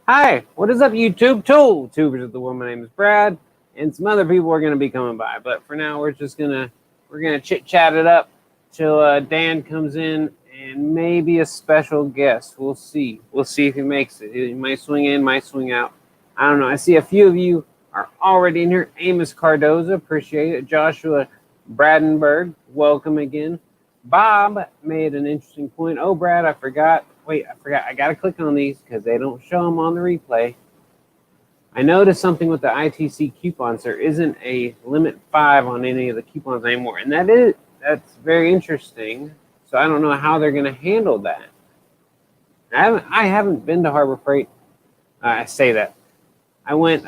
Hi, what is up, YouTube? Tubers of the world. My name is Brad, and some other people are gonna be coming by. But for now, we're gonna chit chat it up till Dan comes in, and maybe a special guest. We'll see. We'll see if he makes it. He might swing in, might swing out. I don't know. I see a few of you are already in here. Amos Cardoza, appreciate it. Joshua Bradenberg, welcome again. Bob made an interesting point. Oh, Brad, I forgot. Wait, I forgot. I got to click on these because they don't show them on the replay. I noticed something with the ITC coupons. There isn't a limit 5 on any of the coupons anymore. And that's very interesting. So I don't know how they're going to handle that. I haven't been to Harbor Freight. I say that. I went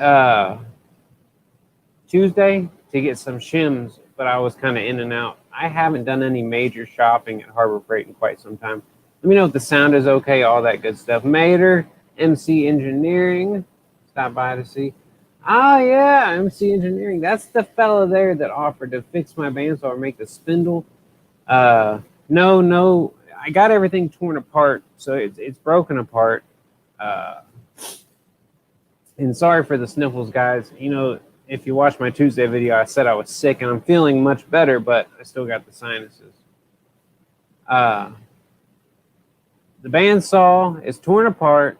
Tuesday to get some shims, but I was kind of in and out. I haven't done any major shopping at Harbor Freight in quite some time. Let me know if the sound is okay, all that good stuff. Mater, MC Engineering, stop by to see. Oh, yeah, MC Engineering. That's the fella there that offered to fix my bandsaw or make the spindle. No, I got everything torn apart, so it's broken apart. And sorry for the sniffles, guys. You know, if you watched my Tuesday video, I said I was sick, and I'm feeling much better, but I still got the sinuses. The bandsaw is torn apart,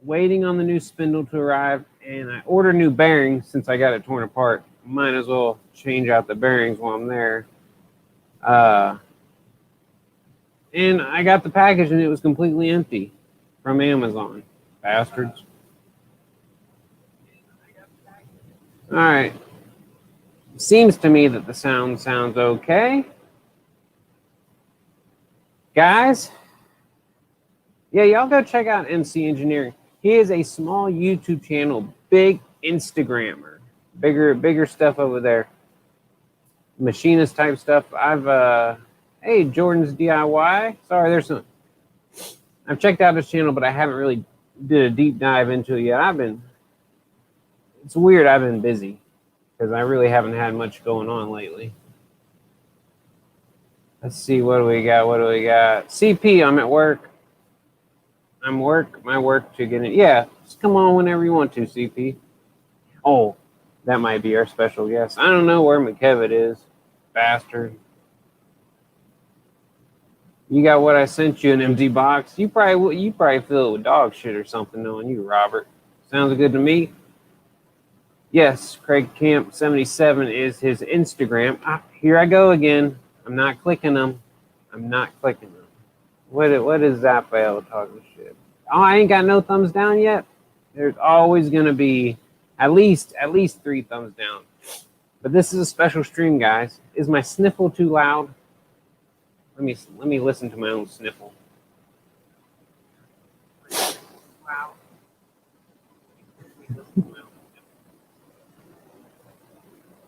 waiting on the new spindle to arrive, and I ordered new bearings since I got it torn apart. Might as well change out the bearings while I'm there. And I got the package, and it was completely empty from Amazon. Bastards. All right. Seems to me that the sound sounds okay. Guys, yeah, y'all go check out MC Engineering. He is a small YouTube channel, big Instagrammer, bigger stuff over there. Machinist type stuff. Hey, Jordan's DIY. Sorry, there's some. I've checked out his channel, but I haven't really did a deep dive into it yet. It's weird. I've been busy because I really haven't had much going on lately. Let's see, what do we got? CP, I'm at work. My work to get in. Yeah, just come on whenever you want to, CP. Oh, that might be our special guest. I don't know where McKevitt is, bastard. You got what I sent you, an empty box. You probably fill it with dog shit or something, knowing you, Robert. Sounds good to me. Yes, Craig Camp 77 is his Instagram. Here I go again. I'm not clicking them. What is Zappael talking shit? Oh, I ain't got no thumbs down yet. There's always gonna be at least 3 thumbs down. But this is a special stream, guys. Is my sniffle too loud? Let me listen to my own sniffle. Wow.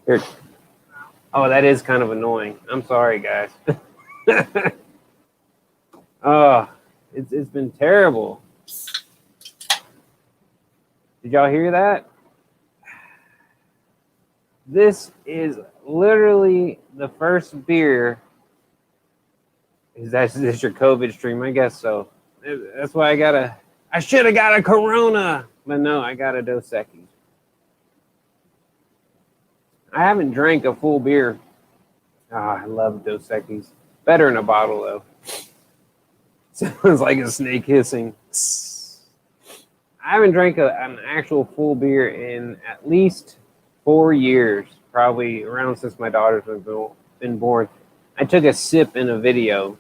Here. Oh, that is kind of annoying. I'm sorry, guys. Oh, it's been terrible. Did y'all hear that? This is literally the first beer. Is this your COVID stream? I guess so. That's why I should have got a Corona, but no, I got a Dos Equis. I haven't drank a full beer. I love Dos Equis. Better in a bottle, though. Sounds like a snake hissing. I haven't drank an actual full beer in at least 4 years, probably around since my daughter's been born. I took a sip in a video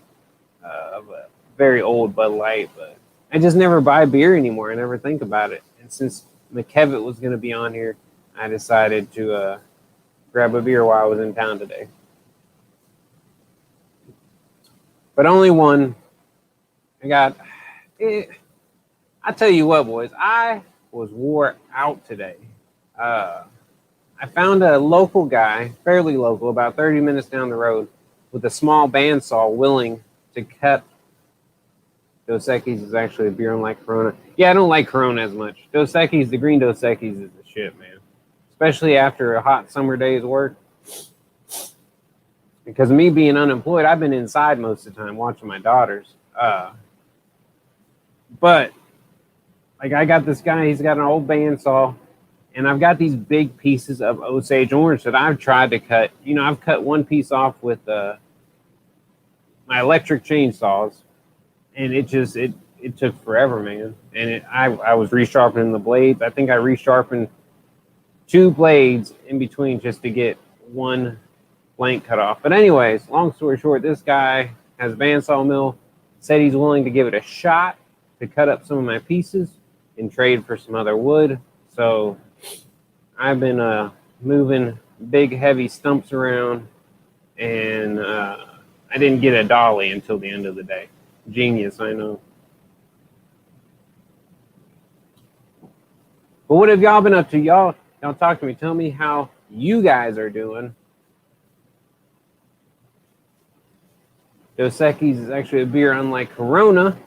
of a very old Bud Light, but I just never buy beer anymore. I never think about it. And since McKevitt was going to be on here, I decided to grab a beer while I was in town today. But only one. I tell you what, boys, I was wore out today. I found a local guy, fairly local, about 30 minutes down the road, with a small bandsaw willing to cut. Dos Equis is actually a beer unlike Corona. Yeah, I don't like Corona as much. Dos Equis, the green Dos Equis is the shit, man. Especially after a hot summer day's work. Because of me being unemployed, I've been inside most of the time watching my daughters. But Like I got this guy, he's got an old bandsaw, and I've got these big pieces of Osage orange that I've tried to cut. You know, I've cut one piece off with my electric chainsaws, and it took forever, man. And I was resharpening the blades. I think I resharpened 2 blades in between just to get one blank cut off. But anyways, long story short, this guy has a bandsaw mill, said he's willing to give it a shot to cut up some of my pieces and trade for some other wood. So I've been moving big heavy stumps around, and I didn't get a dolly until the end of the day. Genius, I know. But what have y'all been up to? Y'all talk to me. Tell me how you guys are doing. Dos Equis is actually a beer unlike Corona.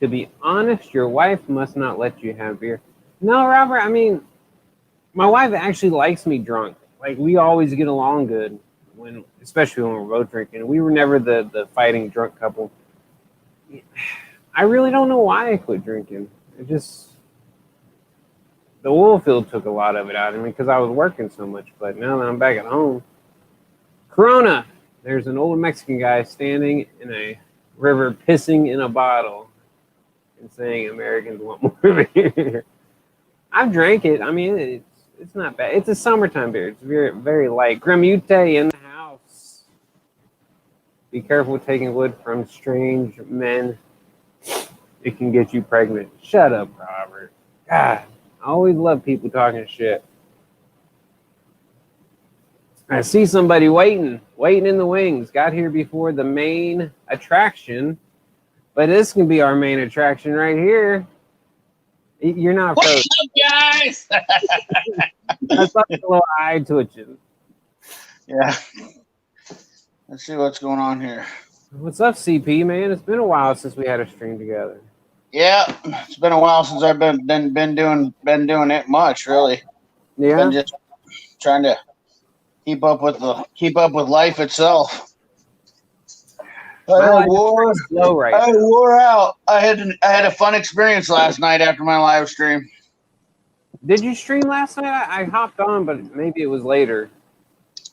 To be honest, your wife must not let you have beer. No, Robert, I mean, my wife actually likes me drunk. Like, we always get along good, especially when we're both drinking. We were never the fighting drunk couple. I really don't know why I quit drinking. The oil field took a lot of it out of me because I was working so much. But now that I'm back at home, Corona. There's an old Mexican guy standing in a river pissing in a bottle and saying Americans want more beer. I've drank it. I mean, it's not bad. It's a summertime beer. It's very, very light. Grimute in the house. Be careful taking wood from strange men. It can get you pregnant. Shut up, Robert. God, I always love people talking shit. I see somebody waiting in the wings. Got here before the main attraction, but this can be our main attraction right here. You're not frozen. What's up, guys? I saw a little eye twitching. Yeah. Let's see what's going on here. What's up, CP, man? It's been a while since we had a stream together. Yeah, it's been a while since I've been doing it much, really. Yeah. Been just trying to keep up with life itself. I wore out. I had a fun experience last night after my live stream. Did you stream last night? I hopped on, but maybe it was later.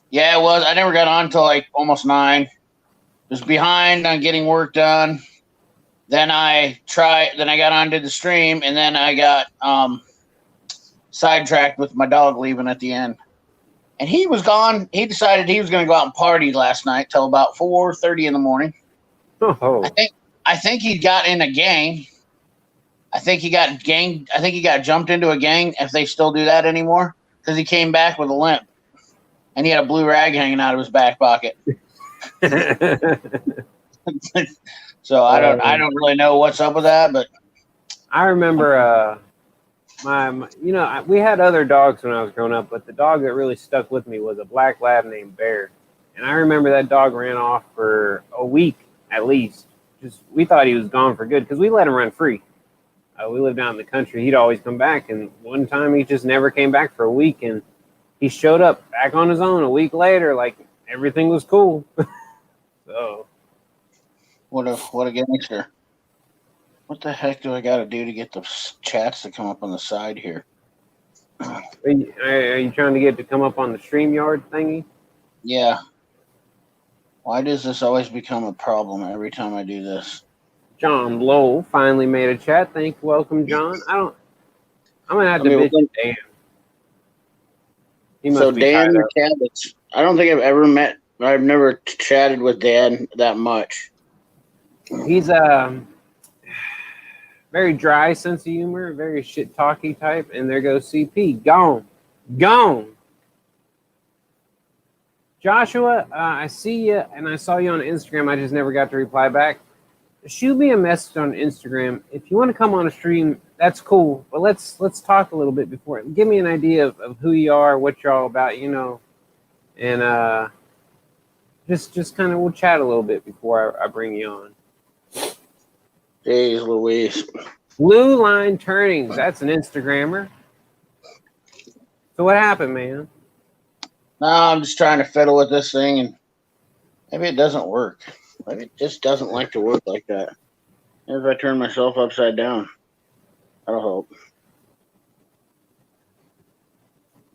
Yeah, it was. I never got on until like almost 9. Was behind on getting work done. Then I got on to the stream, and then I got sidetracked with my dog leaving at the end. And he was gone. He decided he was going to go out and party last night till about 4:30 in the morning. Oh. I think he got in a gang. I think he got jumped into a gang, if they still do that anymore, because he came back with a limp, and he had a blue rag hanging out of his back pocket. So I don't really know what's up with that, but I remember we had other dogs when I was growing up, but the dog that really stuck with me was a black lab named Bear. And I remember that dog ran off for a week at least. We thought he was gone for good because we let him run free. We lived out in the country. He'd always come back, and one time he just never came back for a week, and he showed up back on his own a week later, like everything was cool. So what a gangster. What the heck do I got to do to get the chats to come up on the side here? Are you trying to get to come up on the StreamYard thingy? Yeah. Why does this always become a problem every time I do this? John Lowell finally made a chat. Welcome, John. I'm gonna have to bitch Dan. He must so be Dan Cabot. I don't think I've never chatted with Dan that much. He's very dry sense of humor, very shit talky type, and there goes CP. Gone. Joshua, I see you, and I saw you on Instagram. I just never got to reply back. Shoot me a message on Instagram. If you want to come on a stream, that's cool. But let's talk a little bit before. Give me an idea of who you are, what you're all about, and just kind of we'll chat a little bit before I bring you on. Jeez Louise. Blue Line Turnings. That's an Instagrammer. So what happened, man? No, I'm just trying to fiddle with this thing, and maybe it doesn't work. Maybe it just doesn't like to work like that. Maybe if I turn myself upside down. I hope.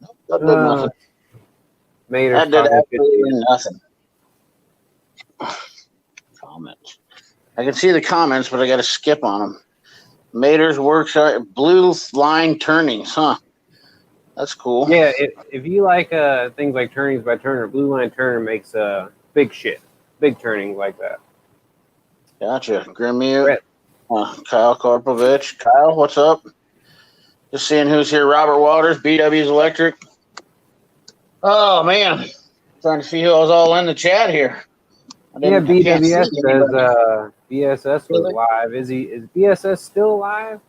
Nope, that did nothing. Mater's That did talking absolutely nothing. Comments. I can see the comments, but I got to skip on them. Mater's workshop, blue line turnings, huh? That's cool. Yeah, if you like things like Turnings by Turner, Blue Line Turner makes big shit, big turnings like that. Gotcha. Grimmute. Kyle Karpovich. Kyle, what's up? Just seeing who's here. Robert Waters, BW's Electric. Oh, man. Trying to see who was all in the chat here. Yeah, BWS says BSS was live. Is BSS still live?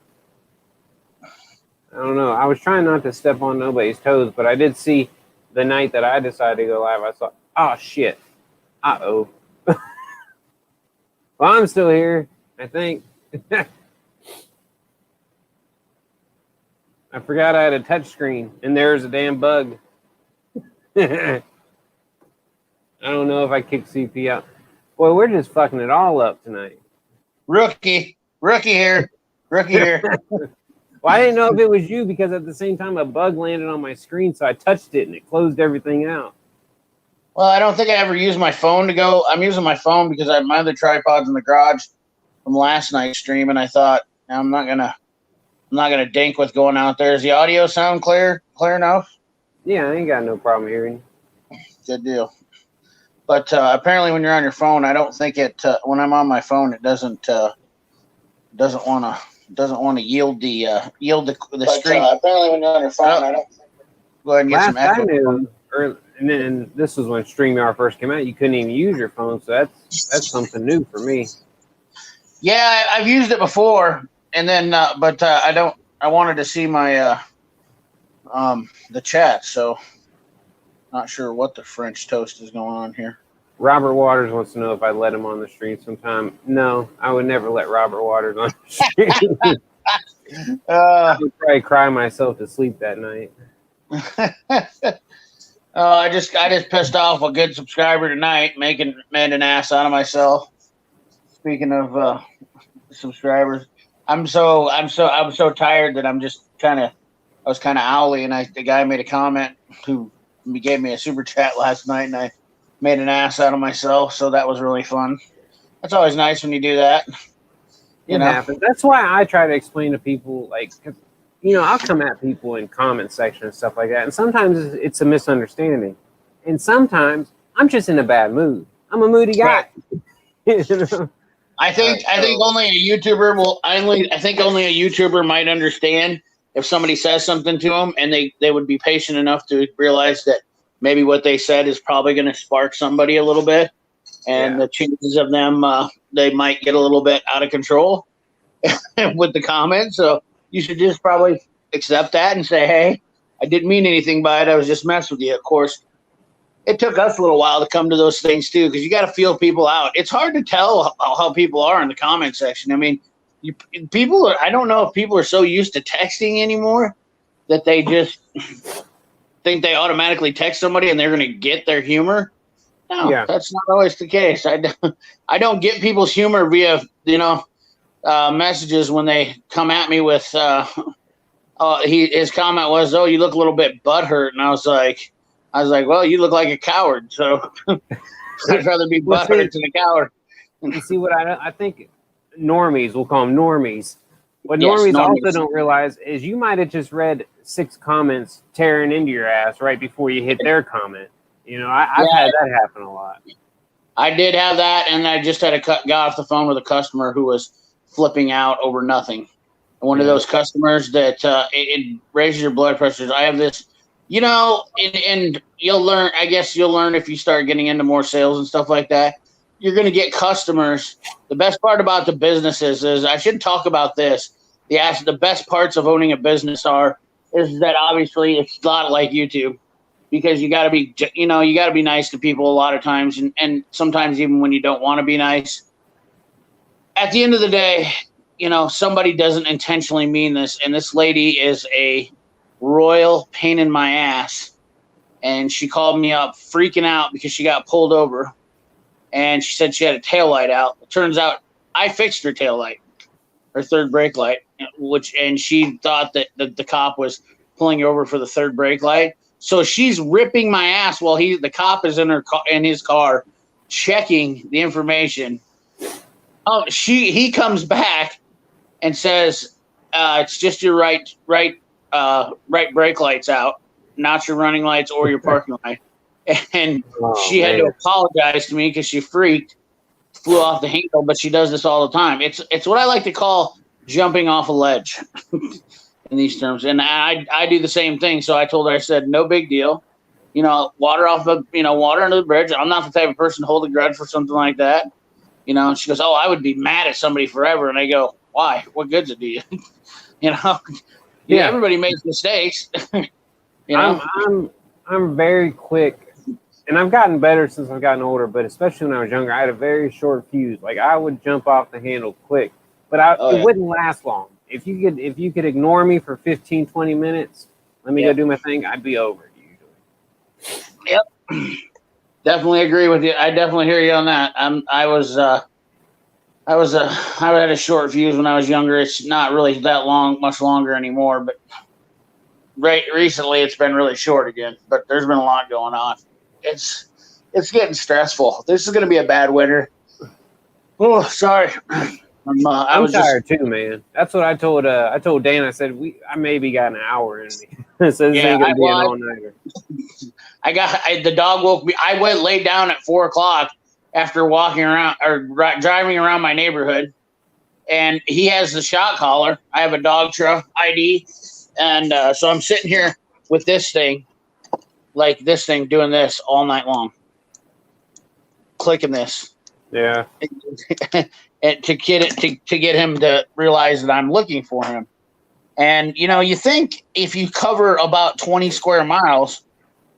I don't know. I was trying not to step on nobody's toes, but I did see the night that I decided to go live, I thought, oh, shit. Uh-oh. Well, I'm still here, I think. I forgot I had a touch screen, and there's a damn bug. I don't know if I kicked CP out. Boy, we're just fucking it all up tonight. Rookie here. Well, I didn't know if it was you because at the same time a bug landed on my screen, so I touched it and it closed everything out. Well, I don't think I ever used my phone to go. I'm using my phone because I have my other tripods in the garage from last night's stream, and I thought I'm not gonna dink with going out there. Is the audio sound clear enough? Yeah, I ain't got no problem hearing. Good deal. But apparently, when you're on your phone, I don't think it. When I'm on my phone, it doesn't want to yield the screen. Apparently, when you're on your phone, I don't. Go ahead and get some echo. I knew, and then this was when StreamYard first came out. You couldn't even use your phone, so that's something new for me. Yeah, I've used it before, and then but I don't. I wanted to see my the chat, so not sure what the French toast is going on here. Robert Waters wants to know if I let him on the stream sometime. No, I would never let Robert Waters on the stream. I would probably cry myself to sleep that night. I just pissed off a good subscriber tonight, made an ass out of myself. Speaking of subscribers, I'm so tired that I'm just I was kind of owly, and the guy made a comment who gave me a super chat last night, and I made an ass out of myself, so that was really fun. That's always nice when you do that. It happens. That's why I try to explain to people, like, I'll come at people in comment section and stuff like that, and sometimes it's a misunderstanding, and sometimes I'm just in a bad mood. I'm a moody guy. Right. I think only a YouTuber might understand if somebody says something to them, and they would be patient enough to realize that maybe what they said is probably going to spark somebody a little bit, and the chances of them they might get a little bit out of control with the comments. So you should just probably accept that and say, hey, I didn't mean anything by it. I was just messing with you. Of course, it took us a little while to come to those things too, because you got to feel people out. It's hard to tell how people are in the comment section. I mean, I don't know if people are so used to texting anymore that they just think they automatically text somebody and they're going to get their humor. No, that's not always the case. I don't get people's humor via, messages when they come at me with, his comment was, oh, you look a little bit butthurt. And I was like, well, you look like a coward. So I'd rather be butthurt than a coward. You see what I think normies, we'll call them normies. What normies also don't realize is you might have just read 6 comments tearing into your ass right before you hit their comment. I've had that happen a lot. I did have that, and I just had got off the phone with a customer who was flipping out over nothing. One of those customers that it raises your blood pressure. I have this, and you'll learn. I guess you'll learn if you start getting into more sales and stuff like that. You're going to get customers. The best part about the business is I should talk about this. The best parts of owning a business is that obviously it's not like YouTube, because you got to be nice to people a lot of times, and sometimes even when you don't want to be nice. At the end of the day, somebody doesn't intentionally mean this, and this lady is a royal pain in my ass, and she called me up freaking out because she got pulled over, and she said she had a taillight out. It turns out I fixed her taillight. her third brake light, and she thought that the cop was pulling over for the third brake light. So she's ripping my ass while the cop is in his car checking the information. Oh, he comes back and says, it's just your right brake lights out, not your running lights or your parking light. And she had to apologize to me because she freaked, flew off the handle, but she does this all the time. It's what I like to call jumping off a ledge in these terms. And I do the same thing. So I told her, I said, no big deal. Water under the bridge. I'm not the type of person to hold a grudge for something like that. And she goes, oh, I would be mad at somebody forever. And I go, why? What good's it do you? Yeah, everybody makes mistakes. I'm very quick, and I've gotten better since I've gotten older, but especially when I was younger, I had a very short fuse. Like, I would jump off the handle quick, but it wouldn't last long. If you could ignore me for 15, 20 minutes, let me go do my thing, I'd be over it usually. Yep. Definitely agree with you. I definitely hear you on that. I had a short fuse when I was younger. It's not really that much longer anymore, but recently it's been really short again. But there's been a lot going on. It's getting stressful. This is going to be a bad winter. Oh, sorry. I'm tired too, man. That's what I told Dan. I said I maybe got an hour in me. So this ain't gonna be an all-nighter. The dog woke me. I laid down at 4:00 after walking around or driving around my neighborhood, and he has the shot collar. I have a dog truck ID, and so I'm sitting here with this thing, doing this all night long, clicking this. Yeah. And to get him to realize that I'm looking for him. And you think if you cover about 20 square miles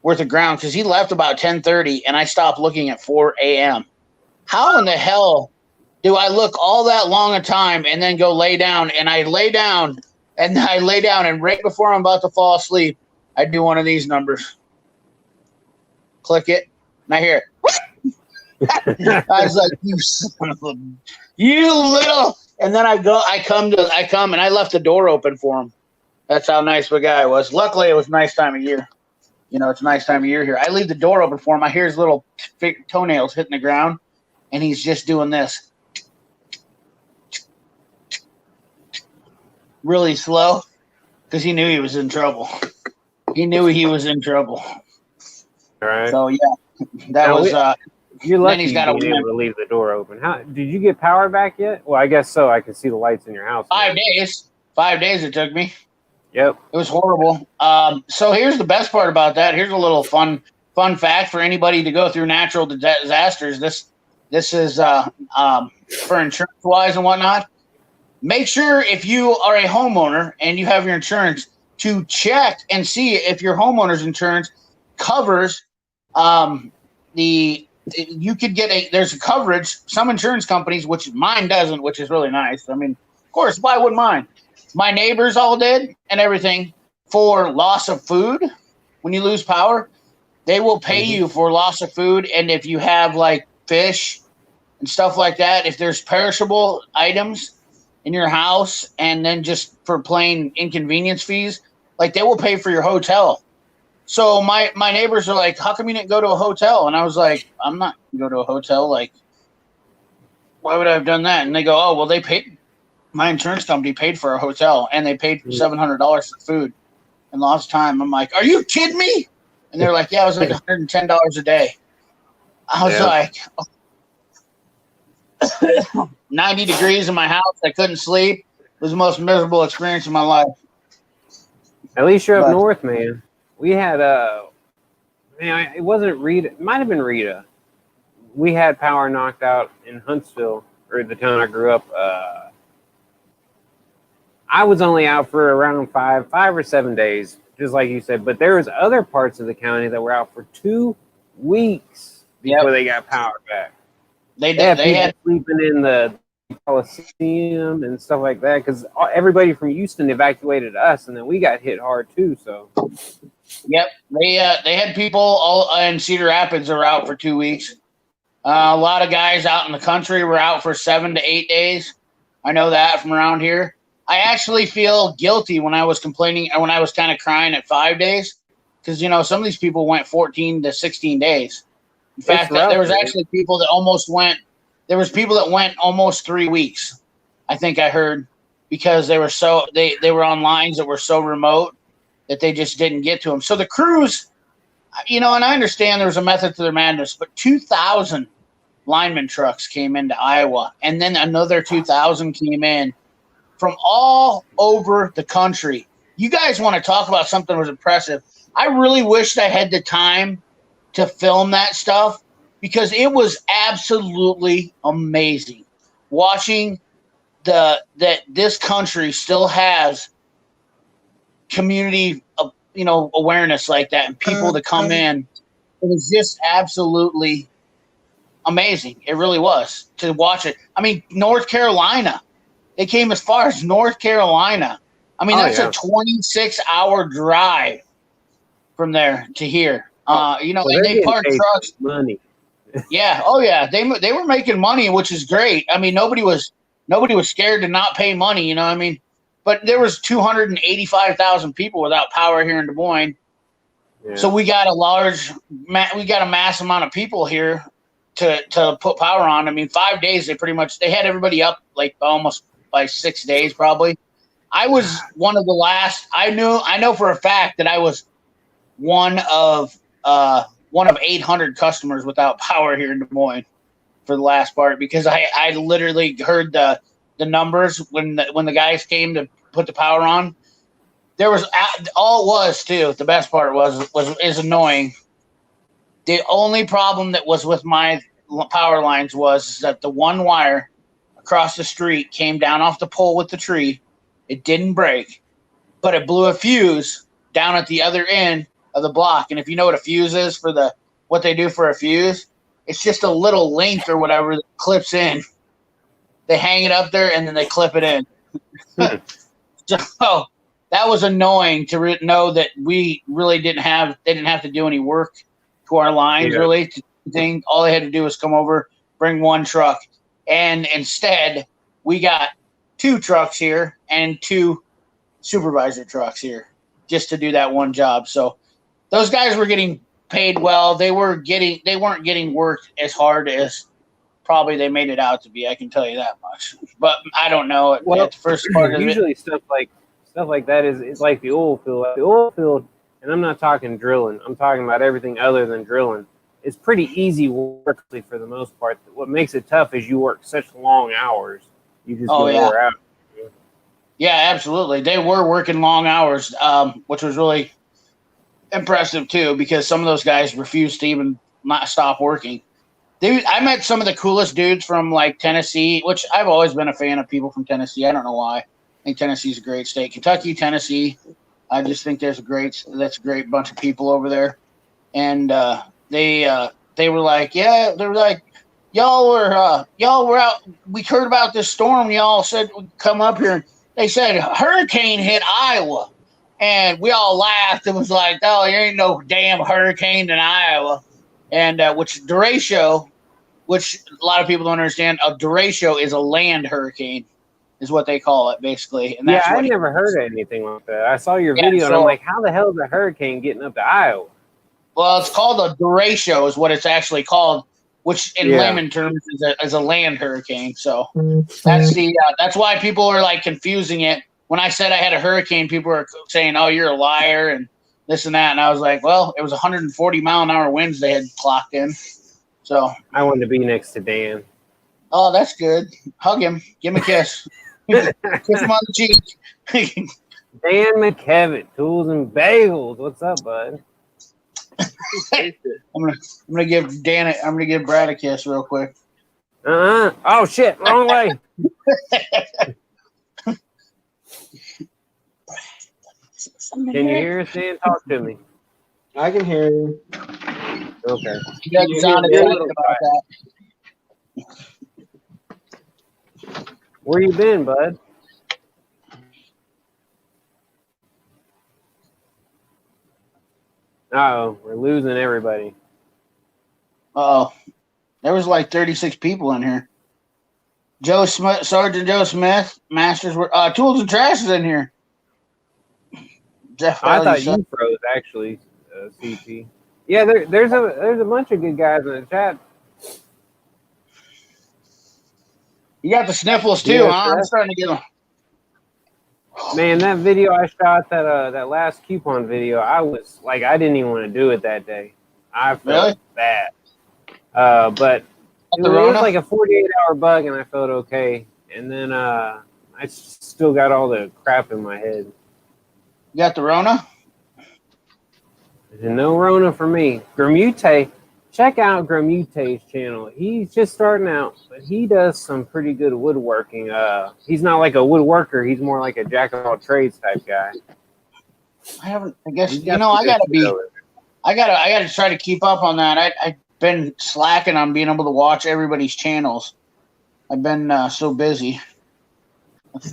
worth of ground, because he left about 10:30 and I stopped looking at 4 a.m. How in the hell do I look all that long a time and then go lay down? And I lay down and right before I'm about to fall asleep, I do one of these numbers. Click it, and I hear it. I was like, you little, and then I come and I left the door open for him. That's how nice of a guy I was. Luckily, it was a nice time of year. It's a nice time of year here. I leave the door open for him. I hear his little toenails hitting the ground, and he's just doing this really slow because he knew he was in trouble. All right. So, yeah, that was you're lucky being able to leave the door open. How did you get power back yet? Well, I guess so. I can see the lights in your house. 5 days. 5 days it took me. Yep. It was horrible. So here's the best part about that. Here's a little fun fact for anybody to go through natural disasters. This is for insurance wise and whatnot. Make sure if you are a homeowner and you have your insurance to check and see if your homeowner's insurance covers you could get there's a coverage. Some insurance companies, which mine doesn't, which is really nice. I mean, of course, why wouldn't mine? My neighbors all did and everything for loss of food. When you lose power, they will pay you for loss of food. And if you have like fish and stuff like that, if there's perishable items in your house, and then just for plain inconvenience fees, like they will pay for your hotel. So my neighbors are like, how come you didn't go to a hotel? And I was like, I'm not going to go to a hotel. Like, why would I have done that? And they go, oh, well, my insurance company paid for a hotel, and they paid $700 for food and lost time. I'm like, are you kidding me? And they're like, yeah, it was like $110 a day. I was like, 90 degrees in my house. I couldn't sleep. It was the most miserable experience of my life. At least you're up north, man. We had it wasn't Rita. It might have been Rita. We had power knocked out in Huntsville, or the town I grew up. I was only out for around 5 or 7 days, just like you said. But there was other parts of the county that were out for 2 weeks before they got power back. They had sleeping in the Coliseum and stuff like that, because everybody from Houston evacuated us, and then we got hit hard too. So, yep, they had people all in Cedar Rapids are out for 2 weeks. A lot of guys out in the country were out for 7 to 8 days. I know that from around here. I actually feel guilty when I was complaining, or when I was kind of crying at 5 days, because some of these people went 14 to 16 days. In fact, rough, there was man. actually people that almost went. There was people that went almost 3 weeks. I think I heard, because they were on lines that were so remote that they just didn't get to them. So the crews, and I understand there was a method to their madness, but 2,000 lineman trucks came into Iowa, and then another 2,000 came in from all over the country. You guys want to talk about something that was impressive? I really wished I had the time to film that stuff, because it was absolutely amazing watching that this country still has community awareness like that, and people to come in. It was just absolutely amazing. It really was, to watch it. I mean, North Carolina, they came as far as North Carolina. I mean, that's a 26-hour drive from there to here. And they parked trucks. Money. Yeah. Oh yeah. They were making money, which is great. I mean, nobody was scared to not pay money. You know what I mean? But there was 285,000 people without power here in Des Moines. Yeah. So we got a mass amount of people here to put power on. I mean, 5 days, they had everybody up like almost by 6 days, probably. I was one of the last. I know for a fact that I was one of 800 customers without power here in Des Moines for the last part, because I literally heard the numbers when the guys came to put the power on. There was all it was too. The best part is annoying. The only problem that was with my power lines was that the one wire across the street came down off the pole with the tree. It didn't break, but it blew a fuse down at the other end of the block. And if you know what a fuse is, what they do for a fuse, it's just a little length or whatever that clips in. They hang it up there and then they clip it in. So that was annoying to know that we really didn't have to do any work to our lines, really. All they had to do was come over, bring one truck. And instead, we got 2 trucks here and 2 supervisor trucks here just to do that one job. So those guys were getting paid well. They weren't getting worked as hard as probably they made it out to be. I can tell you that much. But I don't know. Well, at the first part of usually stuff like that is like the oil field. Like the oil field, and I'm not talking drilling. I'm talking about everything other than drilling. It's pretty easy work for the most part. What makes it tough is you work such long hours. You just get wore out. Yeah, absolutely. They were working long hours, which was really impressive too, because some of those guys refused to even not stop working. I met some of the coolest dudes from like Tennessee, which I've always been a fan of people from Tennessee. I don't know why. I think Tennessee's a great state. Kentucky, Tennessee. I just think that's a great bunch of people over there. And they were like, y'all were out. We heard about this storm. Y'all said we'd come up here. They said a hurricane hit Iowa. And we all laughed. It was like, oh, there ain't no damn hurricane in Iowa. And which derecho, which a lot of people don't understand, a derecho is a land hurricane, is what they call it, basically. And that's I never heard of anything like that. I saw your video, and I'm like, how the hell is a hurricane getting up to Iowa? Well, it's called a derecho, is what it's actually called, which in layman terms is a land hurricane. So that's why people are like confusing it. When I said I had a hurricane, people were saying, "Oh, you're a liar," and this and that. And I was like, "Well, it was 140-mile-an-hour winds they had clocked in." So I wanted to be next to Dan. Oh, that's good. Hug him. Give him a kiss. Kiss him on the cheek. Dan McKevitt, Tools and Bagels. What's up, bud? I'm gonna give Brad a kiss real quick. Oh shit, wrong way. Can you hear us, Dan? Talk to me. I can hear you. Okay. You guys sounded about that. Where you been, bud? Uh-oh, we're losing everybody. Uh-oh. There was like 36 people in here. Joe Smith, Sergeant Joe Smith, Masters were Tools and Trash is in here. Jeff I Bailey, thought you froze actually, CP. Yeah, there's a bunch of good guys in the chat. you got the sniffles too, Yeah, huh? I'm starting to get them. Man, that video I shot, that last coupon video, I was like, I didn't even want to do it that day. I felt Really? bad. But it The was Rona? like a 48-hour bug, and I felt okay. And then I still got all the crap in my head. You got the Rona? There's no Rona for me. Gramute, check out Gramute's channel. He's just starting out, but he does some pretty good woodworking. He's not like a woodworker. He's more like a jack of all trades type guy. I guess He's you got know. some good shit over there. I gotta try to keep up on that. I've been slacking on being able to watch everybody's channels. I've been so busy.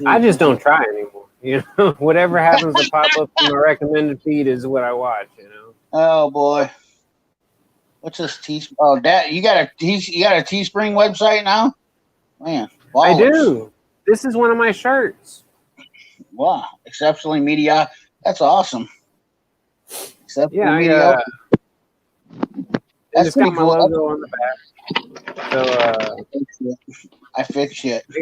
I just don't try anymore. You know, whatever happens to pop up in my recommended feed is what I watch. You know. Oh boy, what's this Oh, Dad, you got a Teespring website now? Man, I do. This is one of my shirts. Wow, exceptionally mediocre. That's awesome. Yeah, mediocre. It's got my logo on the back. So I fix it. I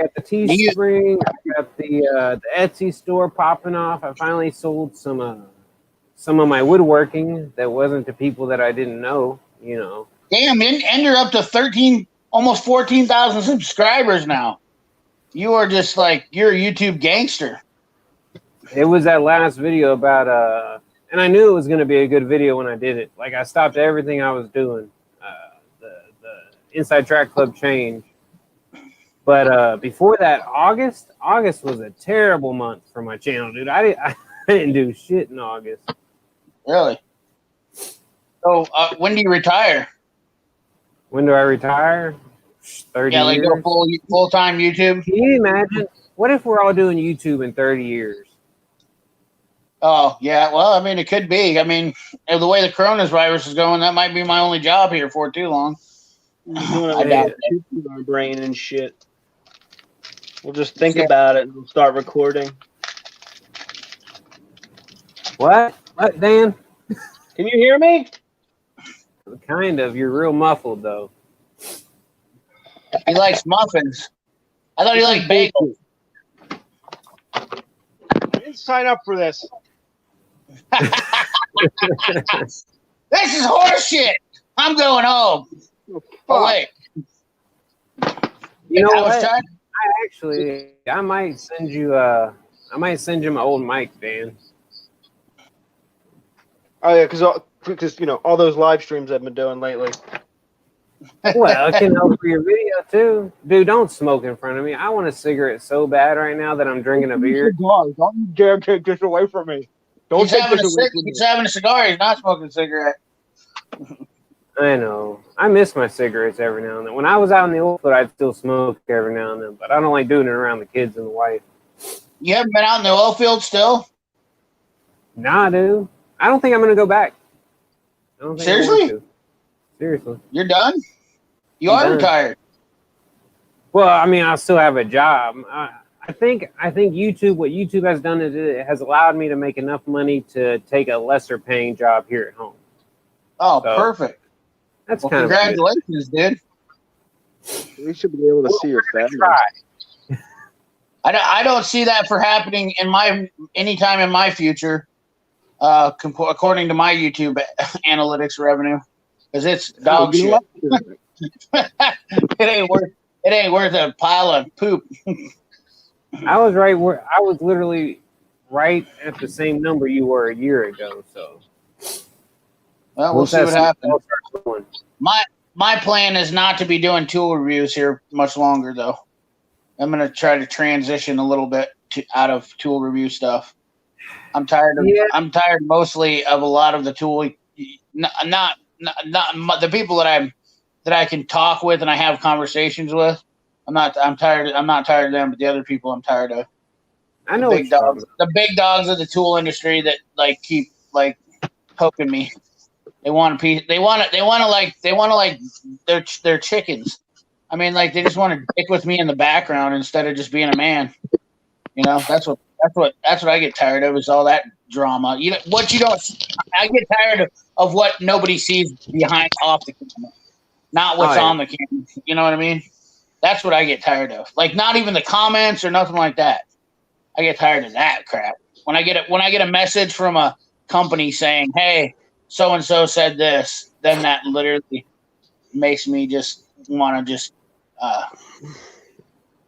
got the Teespring. I got the Etsy store popping off. I finally sold some of my woodworking that wasn't to people that I didn't know. You know. Damn, and you're up to 13, almost 14,000 subscribers now. You are just like, you're a YouTube gangster. It was that last video about and I knew it was going to be a good video when I did it. Like I stopped everything I was doing. The Inside Track Club change. But before that, August was a terrible month for my channel, dude. I didn't do shit in August. Really? So when do you retire? When do I retire? 30 Yeah, like years. go full-time YouTube. Can you imagine? What if we're all doing YouTube in 30 years? Oh, yeah. Well, I mean, it could be. I mean, the way the coronavirus is going, that might be my only job here for too long. I doubt it. Our brain and shit. We'll just think about it and we'll start recording. What? What, Dan? Can you hear me? Kind of. You're real muffled, though. He likes muffins. I thought he liked bagels. I didn't sign up for this. This is horseshit. I'm going home. Oh, wait. You know what? I might send you my old mic, Dan. Oh yeah, because you know all those live streams I've been doing lately. Well, it can help for your video too. Dude, don't smoke in front of me. I want a cigarette so bad right now that I'm drinking a beer. Don't you dare take this away from me. Don't take this away from me. He's having a cigar. He's not smoking a cigarette. I know. I miss my cigarettes every now and then. When I was out in the old field, I'd still smoke every now and then, but I don't like doing it around the kids and the wife. You haven't been out in the oil field still? Nah, dude. I don't think I'm gonna go back. I don't think Seriously? Seriously. You're done? You I'm are done. retired. Well, I mean, I still have a job. I think YouTube, what YouTube has done is it has allowed me to make enough money to take a lesser paying job here at home. Oh, So, perfect. That's Well, kind congratulations, dude. We should be able to see your family. Try. I don't see that for happening anytime in my future, according to my YouTube analytics revenue, because it's dog shit. It ain't worth a pile of poop. I was literally right at the same number you were a year ago. So Well, we'll see what happens. Going. My plan is not to be doing tool reviews here much longer, though. I'm gonna try to transition a little bit out of tool review stuff. I'm tired mostly of a lot of the tool, not the people that I can talk with and I have conversations with. I'm not tired of them, but the other people I'm tired of. I know the big dogs of the tool industry that like keep like poking me. They want a piece. They want to like their chickens. I mean, like they just want to dick with me in the background instead of just being a man. You know, that's what I get tired of is all that drama. You know what you don't. I get tired of what nobody sees behind off the camera, not what's on the camera. You know what I mean? That's what I get tired of. Like not even the comments or nothing like that. I get tired of that crap. When I get a message from a company saying, "Hey, so and so said this," then that literally makes me just want to just.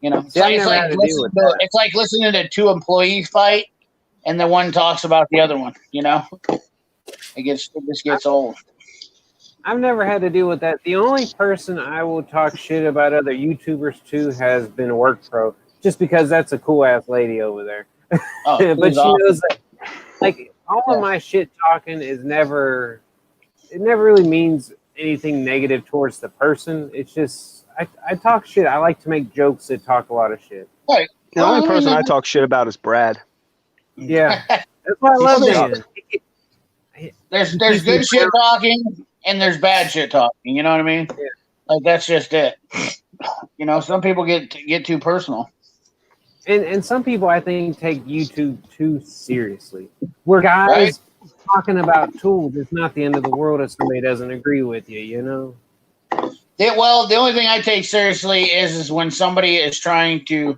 You know, See, it's like listening to two employees fight, and the one talks about the other one. You know, it just gets old. I've never had to deal with that. The only person I will talk shit about other YouTubers to has been WorkPro, just because that's a cool ass lady over there. Oh, but she knows that, like, all of my shit talking is never. It never really means anything negative towards the person. It's just. I talk shit. I like to make jokes that talk a lot of shit. Right. The only person I talk shit about is Brad. Yeah. That's why I love Dan. There's good shit talking and there's bad shit talking. You know what I mean? Yeah. Like that's just it. You know, some people get too personal. And some people I think take YouTube too seriously. We're guys talking about tools. It's not the end of the world if somebody doesn't agree with you, you know? Well, the only thing I take seriously is when somebody's trying to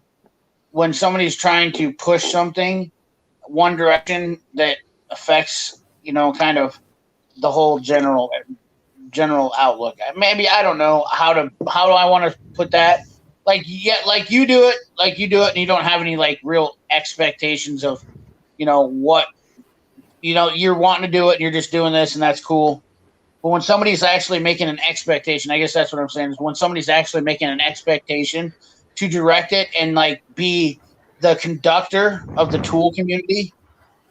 push something one direction that affects, you know, kind of the whole general outlook. Maybe I don't know how do I want to put that. Like you do it, and you don't have any like real expectations of, you know, what, you know, you're wanting to do it and you're just doing this and that's cool. But when somebody's actually making an expectation, I guess that's what I'm saying, is when somebody's actually making an expectation to direct it and like be the conductor of the tool community,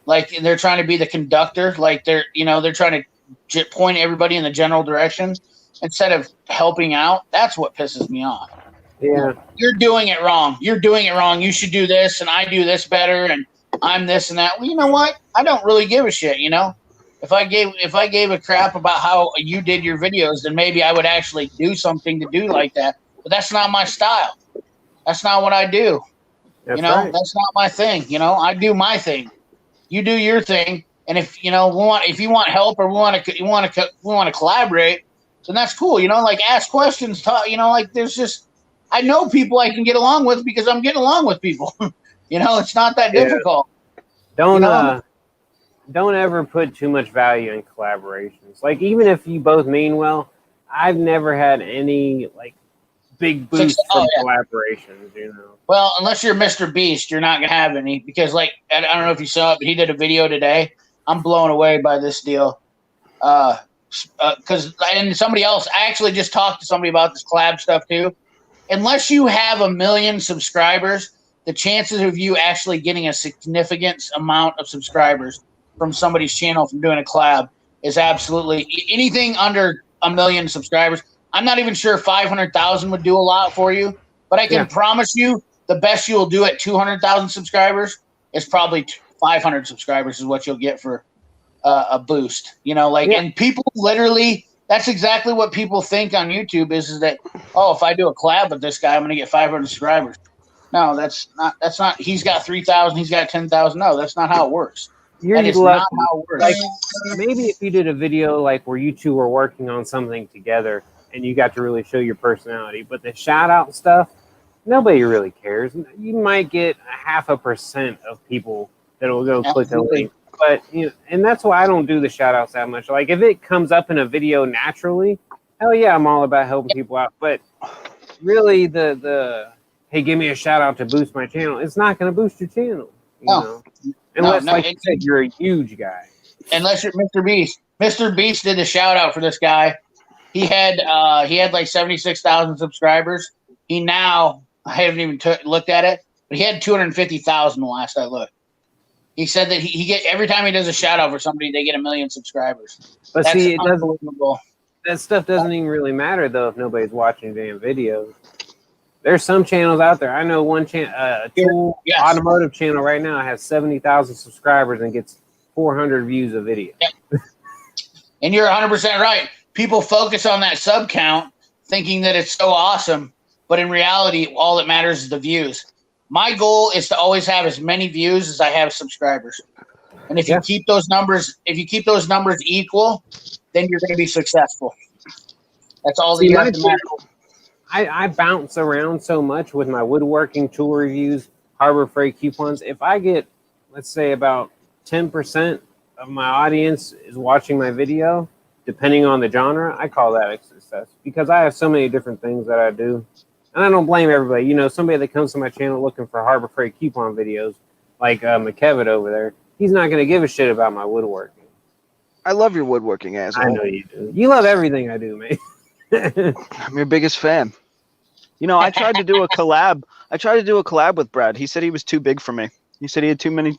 like they're trying to be the conductor, like they're trying to point everybody in the general direction instead of helping out. That's what pisses me off. Yeah. You're doing it wrong. You should do this, and I do this better, and I'm this and that. Well, you know what? I don't really give a shit, you know? If I gave a crap about how you did your videos, then maybe I would actually do something to do like that. But that's not my style. That's not what I do. That's you know, right. That's not my thing. You know, I do my thing. You do your thing. And if you want help or we want to collaborate, then that's cool. You know, like ask questions. Talk. You know, like I know people I can get along with because I'm getting along with people. You know, it's not that difficult. Don't ever put too much value in collaborations. Like, even if you both mean well, I've never had any, like, big boost from collaborations, you know? Well, unless you're Mr. Beast, you're not going to have any. Because, like, I don't know if you saw it, but he did a video today. I'm blown away by this deal. And somebody else, I actually just talked to somebody about this collab stuff, too. Unless you have 1 million subscribers, the chances of you actually getting a significant amount of subscribers from somebody's channel from doing a collab is absolutely anything under 1 million subscribers. I'm not even sure 500,000 would do a lot for you, but I can promise you the best you will do at 200,000 subscribers is probably 500 subscribers is what you'll get for a boost. You know, like, and people literally, that's exactly what people think on YouTube is that, oh, if I do a collab with this guy, I'm going to get 500 subscribers. No, that's not, he's got 3,000, he's got 10,000. No, that's not how it works. You're that is lucky. not how it works. Like, maybe if you did a video like where you two were working on something together and you got to really show your personality, but the shout out stuff, nobody really cares. You might get 0.5% of people that will go click a link, but you know, and that's why I don't do the shout outs that much. Like if it comes up in a video naturally, hell yeah, I'm all about helping people out. But really, the hey, give me a shout out to boost my channel, it's not going to boost your channel. You know? Unless, like you said, you're a huge guy. Unless you're Mr. Beast. Mr. Beast did a shout out for this guy. He had like 76,000 subscribers. He now, I haven't even looked at it, but he had 250,000 the last I looked. He said that he get every time he does a shout out for somebody, they get 1 million subscribers. But that's see, unbelievable. That stuff doesn't even really matter though if nobody's watching damn videos. There's some channels out there. I know one channel, automotive channel right now has 70,000 subscribers and gets 400 views a video. Yep. And you're 100% right. People focus on that sub count thinking that it's so awesome. but in reality, all that matters is the views. My goal is to always have as many views as I have subscribers. And if you keep those numbers, equal, then you're going to be successful. That's all that you have to matter. I bounce around so much with my woodworking tool reviews, Harbor Freight coupons. If I get, let's say, about 10% of my audience is watching my video, depending on the genre, I call that a success because I have so many different things that I do. And I don't blame everybody. You know, somebody that comes to my channel looking for Harbor Freight coupon videos, like McKevitt over there, he's not going to give a shit about my woodworking. I love your woodworking, asshole. I know you do. You love everything I do, man. I'm your biggest fan. You know, I tried to do a collab with Brad. He said he was too big for me. He said he had too many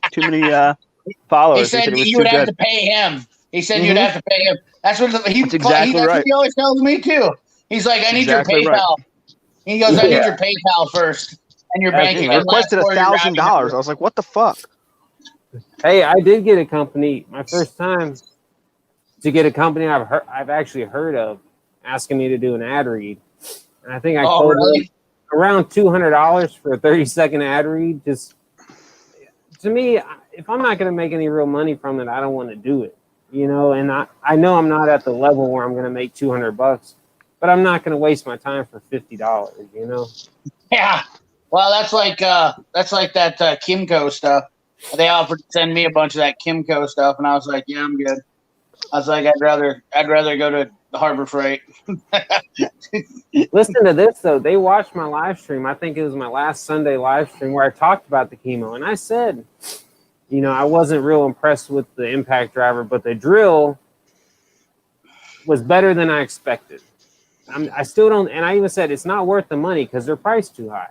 followers. He said you would have to pay him. He said you'd have to pay him. That's what that's exactly right. What he always tells me too. He's like, I need your PayPal. Right. He goes, I need your PayPal first and your banking. I requested $1,000. I was like, what the fuck? Hey, I did get a company. My first time to get a company I've actually heard of asking me to do an ad read, and I think I quoted around $200 for a 30-second ad read. Just to me, if I'm not going to make any real money from it, I don't want to do it. You know, and I know I'm not at the level where I'm going to make $200, but I'm not going to waste my time for $50. You know? Yeah. Well, that's like that Kimco stuff. They offered to send me a bunch of that Kimco stuff, and I was like, yeah, I'm good. I was like, I'd rather go to the Harbor Freight. Listen to this though. They watched my live stream. I think it was my last Sunday live stream where I talked about the chemo, and I said, you know, I wasn't real impressed with the impact driver, but the drill was better than I expected. I still don't, and I even said it's not worth the money because they're priced too high.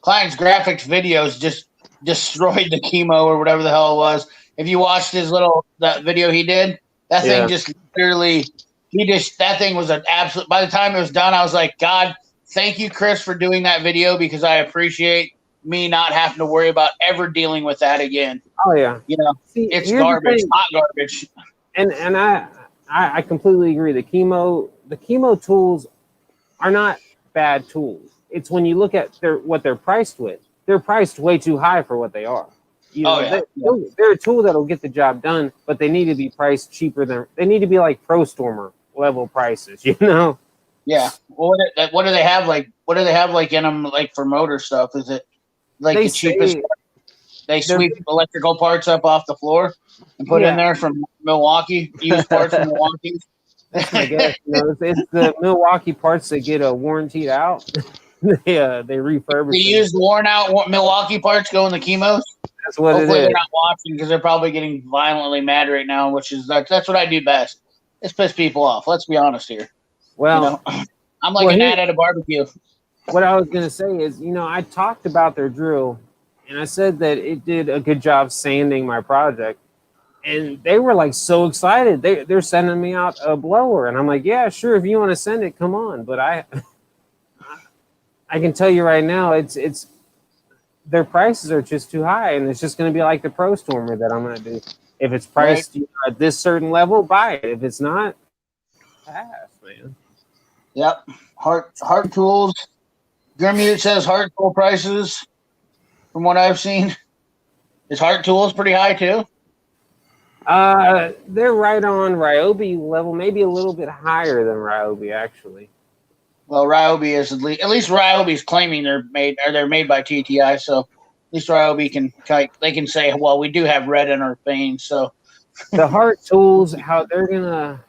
Client's graphics videos just destroyed the chemo or whatever the hell it was. If you watched that video he did, that thing just literally, that thing was an absolute, by the time it was done, I was like, God, thank you, Chris, for doing that video because I appreciate me not having to worry about ever dealing with that again. Oh yeah. You know, it's garbage, hot garbage. And I completely agree. The chemo tools are not bad tools. It's when you look at what they're priced with. They're priced way too high for what they are. You know, they're a tool that'll get the job done, but they need to be priced cheaper they need to be like Pro Stormer level prices, you know? Yeah. Well, what do they have like in them, like for motor stuff? Is it like the cheapest? They sweep electrical parts up off the floor and put in there from Milwaukee, used parts from Milwaukee. I guess, you know, it's the Milwaukee parts that get warrantied out. they refurbish. They use worn out Milwaukee parts go in the chemos. That's what Hopefully it is. They're not watching because they're probably getting violently mad right now, which is that's what I do best. It's piss people off. Let's be honest here. Well, you know, I'm like an ad at a barbecue. What I was going to say is, you know, I talked about their drill, and I said that it did a good job sanding my project, and they were like so excited. They're sending me out a blower, and I'm like, yeah, sure, if you want to send it, come on. But I can tell you right now, it's their prices are just too high, and it's just going to be like the Pro Stormer that I'm going to do. If it's priced at this certain level, buy it. If it's not, pass, man. Yep. Heart Tools. Grimute says Heart Tool prices, from what I've seen. Is Heart Tools pretty high too? They're right on Ryobi level, maybe a little bit higher than Ryobi, actually. Well, Ryobi is at least Ryobi's claiming they're made by TTI, so at least Ryobi can say, well, we do have red in our veins. So the Heart Tools, how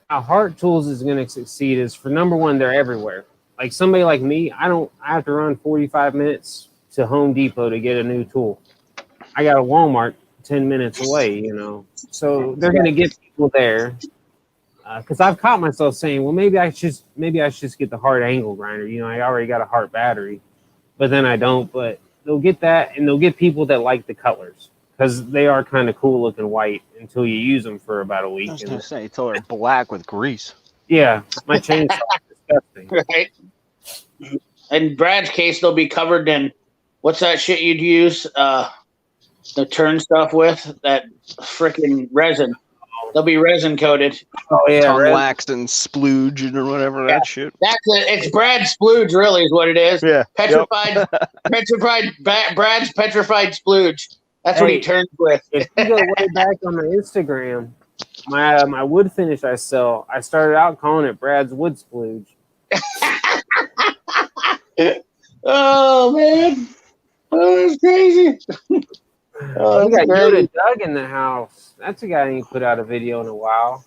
Heart Tools is gonna succeed is for number one, they're everywhere. Like somebody like me, I have to run 45 minutes to Home Depot to get a new tool. I got a Walmart 10 minutes away, you know. So they're gonna get people there. Because I've caught myself saying, well, maybe I should just get the Hart angle grinder. You know, I already got a Hart battery, but then I don't. But they'll get that, and they'll get people that like the colors because they are kind of cool looking white until you use them for about a week. I was gonna say until they're black with grease. Yeah, my chainsaw is disgusting. Right. In Brad's case, they'll be covered in what's that shit you'd use the turn stuff with? That freaking resin. They'll be resin coated. Oh yeah, Tongue red. wax and splooge or whatever Yeah. that shit. It's Brad's splooge, really, is what it is. Yeah. Petrified, Brad's petrified splooge. That's what he Hey. turns with. If you go way back on my Instagram, my wood finish I sell, I started out calling it Brad's Wood Splooge. Oh man, oh that's crazy. Oh, We got that's Yoda great. Doug in the house. That's a guy who ain't put out a video in a while.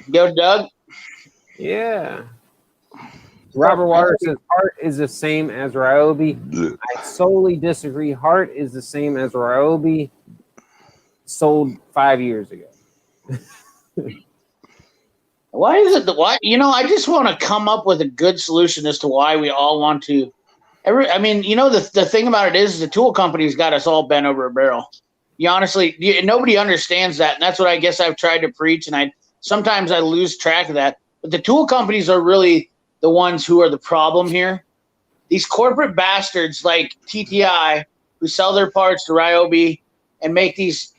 Yo, Doug. Yeah. Robert Waters says heart is the same as Ryobi. I solely disagree. Heart is the same as Ryobi sold 5 years ago. Why is it why? I just want to come up with a good solution as to why we all want to. The thing about it is the tool company's got us all bent over a barrel. Nobody understands that, and that's what I guess I've tried to preach. And sometimes I lose track of that. But the tool companies are really the ones who are the problem here. These corporate bastards like TTI who sell their parts to Ryobi and make these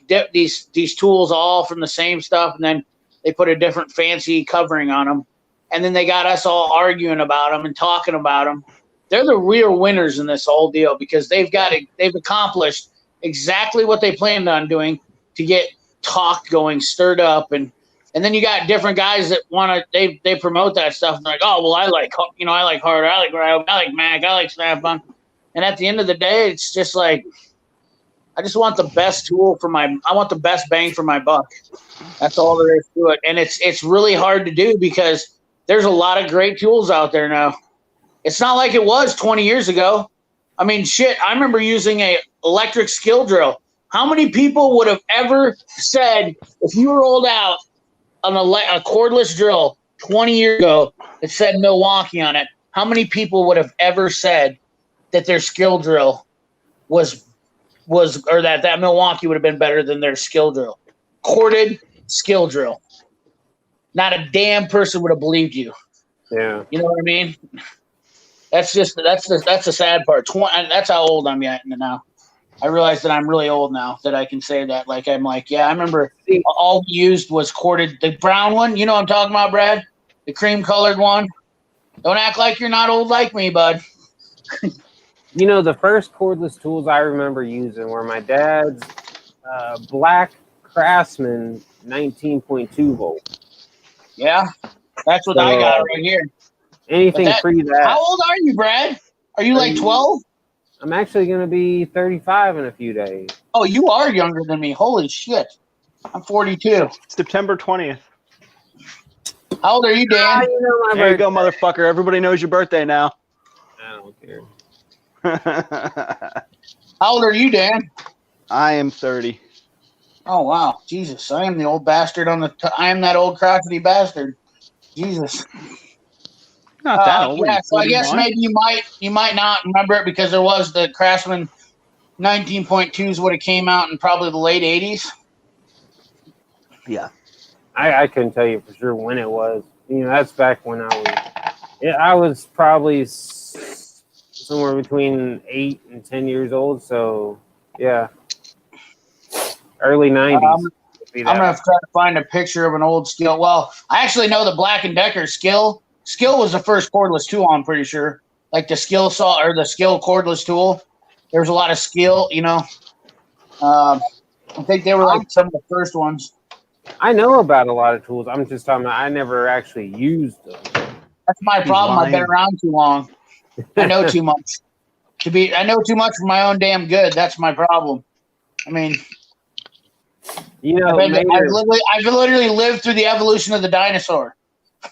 tools all from the same stuff, and then they put a different fancy covering on them, and then they got us all arguing about them and talking about them. They're the real winners in this whole deal because they've accomplished exactly what they planned on doing to get talk going, stirred up, and then you got different guys that want to they promote that stuff and they're like, oh well, I like Harder, I like Ryobi, I like Mac, I like Snap-on, and at the end of the day, it's just like I just want the best tool I want the best bang for my buck. That's all there is to it. And it's really hard to do because there's a lot of great tools out there now. It's not like it was 20 years ago. I mean, shit, I remember using a electric skill drill. How many people would have ever said, if you rolled out a cordless drill 20 years ago that said Milwaukee on it, how many people would have ever said that their skill drill was or that Milwaukee would have been better than their skill drill? Corded skill drill. Not a damn person would have believed you. Yeah. You know what I mean? That's the sad part. That's how old I'm getting now. I realize that I'm really old now that I can say that. Like I'm like, yeah, I remember all we used was corded, the brown one. You know what I'm talking about, Brad? The cream colored one. Don't act like you're not old like me, bud. The first cordless tools I remember using were my dad's black Craftsman 19.2 volt. Yeah, that's what I got right here. Anything pre that. How old are you, Brad? Are you like 12? I'm actually going to be 35 in a few days. Oh, you are younger than me. Holy shit. I'm 42. September 20th. How old are you, Dan? There you go, motherfucker. Everybody knows your birthday now. I don't care. How old are you, Dan? I am 30. Oh, wow. Jesus. I am the old bastard I am that old crotchety bastard. Jesus. Not that old. Yeah, so I guess maybe you might not remember it because there was the Craftsman 19.2 is what it came out in probably the late 80s. Yeah. I couldn't tell you for sure when it was. That's back when I was probably somewhere between 8 and 10 years old. So, yeah. Early 90s. I'm going to have to try to find a picture of an old Skill. Well, I actually know the Black & Decker Skill. Skill was the first cordless tool, I'm pretty sure. Like the Skill saw or the Skill cordless tool. There's a lot of Skill, I think they were like some of the first ones. I know about a lot of tools. I'm just talking about I never actually used them. That's my problem. I've been around too long. I know too much. I know too much for my own damn good. That's my problem. I mean, I've literally lived through the evolution of the dinosaur.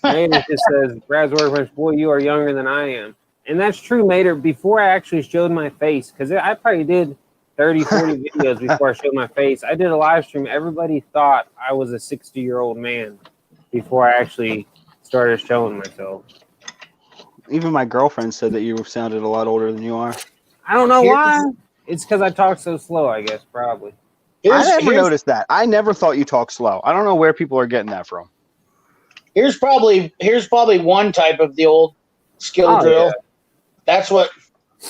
Mater just says, Brad's Workbench, boy, you are younger than I am. And that's true, Mater. Before I actually showed my face, because I probably did 30, 40 videos before I showed my face. I did a live stream. Everybody thought I was a 60-year-old man before I actually started showing myself. Even my girlfriend said that you sounded a lot older than you are. I don't know why. It's because I talk so slow, I guess, probably. I never noticed that. I never thought you talk slow. I don't know where people are getting that from. Here's probably one type of the old skill drill. Yeah. That's what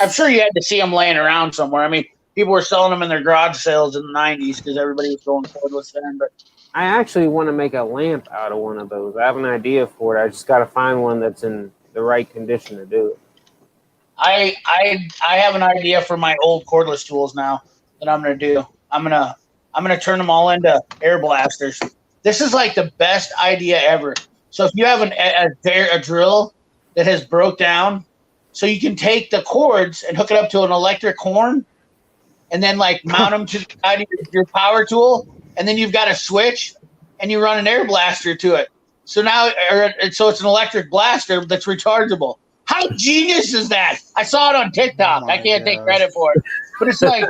I'm sure you had to see them laying around somewhere. I mean, people were selling them in their garage sales in the 90s because everybody was going cordless then. But I actually want to make a lamp out of one of those. I have an idea for it. I just got to find one that's in the right condition to do it. I have an idea for my old cordless tools now that I'm gonna do. I'm gonna turn them all into air blasters. This is like the best idea ever. So if you have a drill that has broke down, so you can take the cords and hook it up to an electric horn, and then like mount them to the side of your power tool, and then you've got a switch, and you run an air blaster to it. So now, so it's an electric blaster that's rechargeable. How genius is that? I saw it on TikTok. I can't take credit for it, but it's like,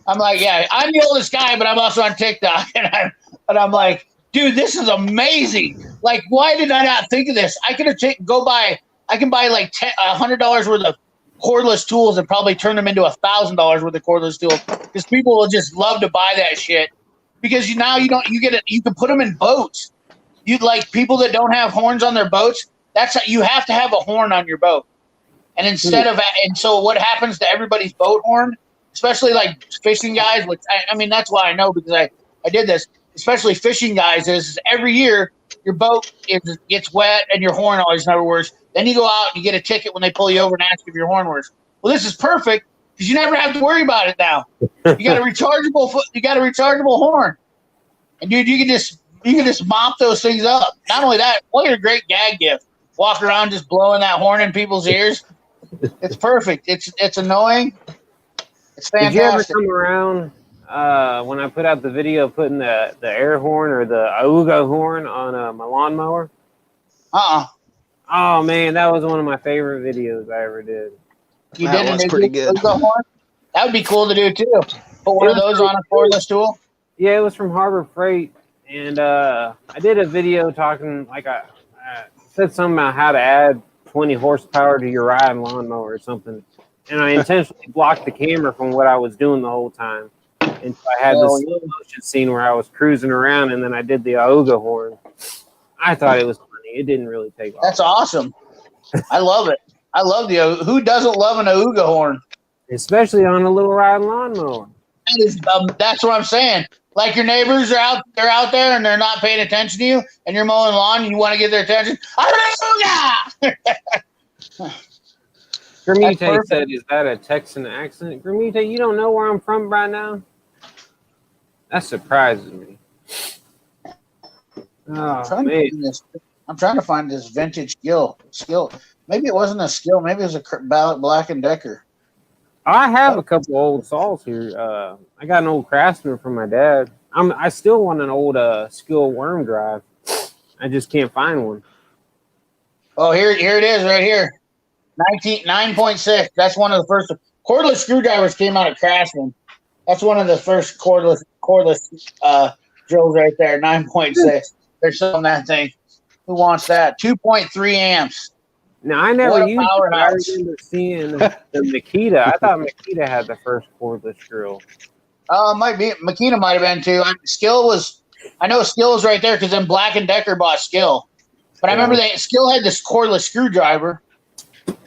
I'm like, yeah, I'm the oldest guy, but I'm also on TikTok, and I'm like, dude, this is amazing. Like, why did I not think of this? I could have I can buy like $100 worth of cordless tools and probably turn them into $1,000 worth of cordless tools because people will just love to buy that shit because you can put them in boats. You like people that don't have horns on their boats. You have to have a horn on your boat. And so what happens to everybody's boat horn, especially like fishing guys, which I mean, that's why I know because I did this, especially fishing guys, is every year your boat gets wet and your horn always never works. Then you go out and you get a ticket when they pull you over and ask if your horn works. Well, this is perfect because you never have to worry about it now. You got a rechargeable horn. And dude, you can just mop those things up. Not only that, what a great gag gift. Walk around just blowing that horn in people's ears. It's perfect. It's annoying. It's fantastic. Did you ever come around when I put out the video putting the air horn or the Auga horn on my lawnmower? Oh man, that was one of my favorite videos I ever did. That was pretty good. Horn? That would be cool to do too. Put one of those on a cordless tool. Yeah, it was from Harbor Freight, and I did a video talking like I said something about how to add 20 horsepower to your riding lawnmower or something. And I intentionally blocked the camera from what I was doing the whole time. And so I had this slow motion scene where I was cruising around and then I did the Auga horn. I thought it was funny. It didn't really take off. That's awesome. I love it. I love who doesn't love an Auga horn? Especially on a little riding lawnmower. That's what I'm saying. Like your neighbors they're out there and they're not paying attention to you, and you're mowing lawn and you want to get their attention. Gramite said, "Is that a Texan accent?" Gramite, you don't know where I'm from right now? That surprises me. I'm trying to find this vintage skill. Maybe it wasn't a skill. Maybe it was a Black & Decker. I have a couple old saws here. I got an old Craftsman from my dad. I still want an old Skill worm drive. I just can't find one. Oh, here it is right here. 9.6. That's one of the first cordless screwdrivers came out of Craftsman. That's one of the first cordless drills right there. 9.6. They're selling that thing. Who wants that? 2.3 amps. Now, I never used it. I remember seeing the Makita. I thought Makita had the first cordless drill. Might be. Makita might have been too. I know Skill was right there because then Black & Decker bought Skill. But I remember Skill had this cordless screwdriver.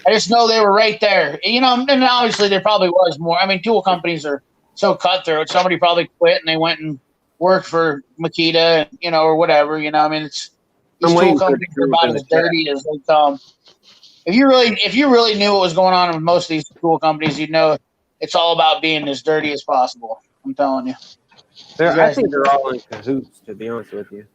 I just know they were right there. You know, and obviously there probably was more. I mean, tool companies are so cutthroat. Somebody probably quit and they went and worked for Makita, or whatever. I mean, these tool companies are about as dirty as they come. If you really knew what was going on with most of these tool companies, you'd know it's all about being as dirty as possible. I'm telling you. I think they're all in cahoots, to be honest with you.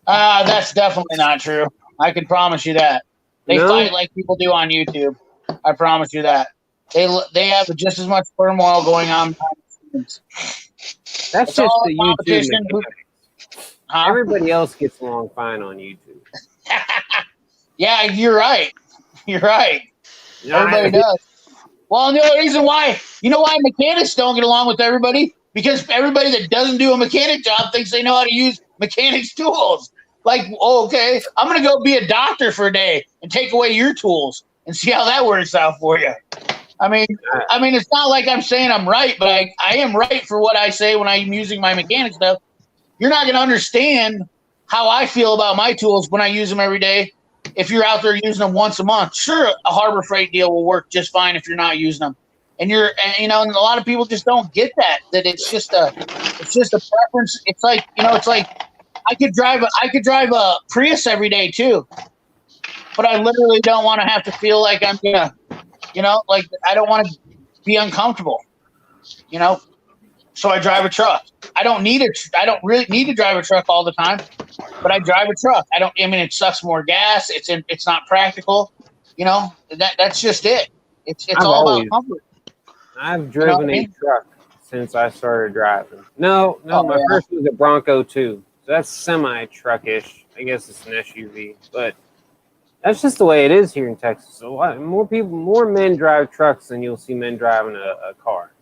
That's definitely not true. I can promise you that. They fight like people do on YouTube. I promise you that. They have just as much turmoil going on behind the scenes. That's just the YouTube. Everybody else gets along fine on YouTube. Yeah, you're right. You're right. Everybody does. Well, the only reason why mechanics don't get along with everybody, because everybody that doesn't do a mechanic job thinks they know how to use mechanics tools. Like, okay, I'm going to go be a doctor for a day and take away your tools and see how that works out for you. I mean, it's not like I'm saying I'm right, but I am right for what I say when I'm using my mechanic stuff. You're not going to understand how I feel about my tools when I use them every day. If you're out there using them once a month, sure, a Harbor Freight deal will work just fine if you're not using them. and and a lot of people just don't get that it's just a preference. It's like I could drive a Prius every day too, but I literally don't want to have to feel like I'm gonna, like I don't want to be uncomfortable, so I drive a truck. I don't really need to drive a truck all the time, but I drive a truck. I mean, it sucks more gas. It's not practical, that's just it. It's all about comfort. I've driven a truck since I started driving. No, my first was a Bronco 2. So that's semi-truckish. I guess it's an SUV, but that's just the way it is here in Texas. So more men drive trucks than you'll see men driving a car.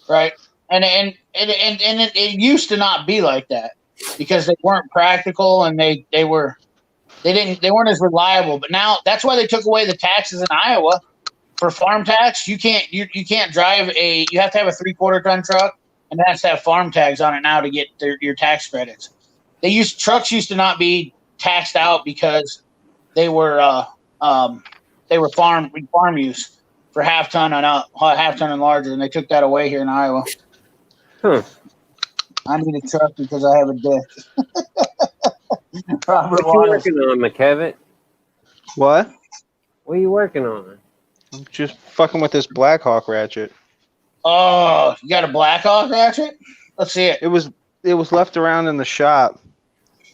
Right, and it used to not be like that because they weren't practical and they weren't as reliable. But now that's why they took away the taxes in Iowa. For farm tax, you can't drive you have to have a 3/4 ton truck and it has to have farm tags on it now to get your tax credits. Trucks used to not be taxed out because they were farm use for half ton and larger, and they took that away here in Iowa. I need a truck because I have a dick. What are you working on, McKevitt? What? What are you working on? I'm just fucking with this Blackhawk ratchet. Oh, you got a Blackhawk ratchet? Let's see it. It was left around in the shop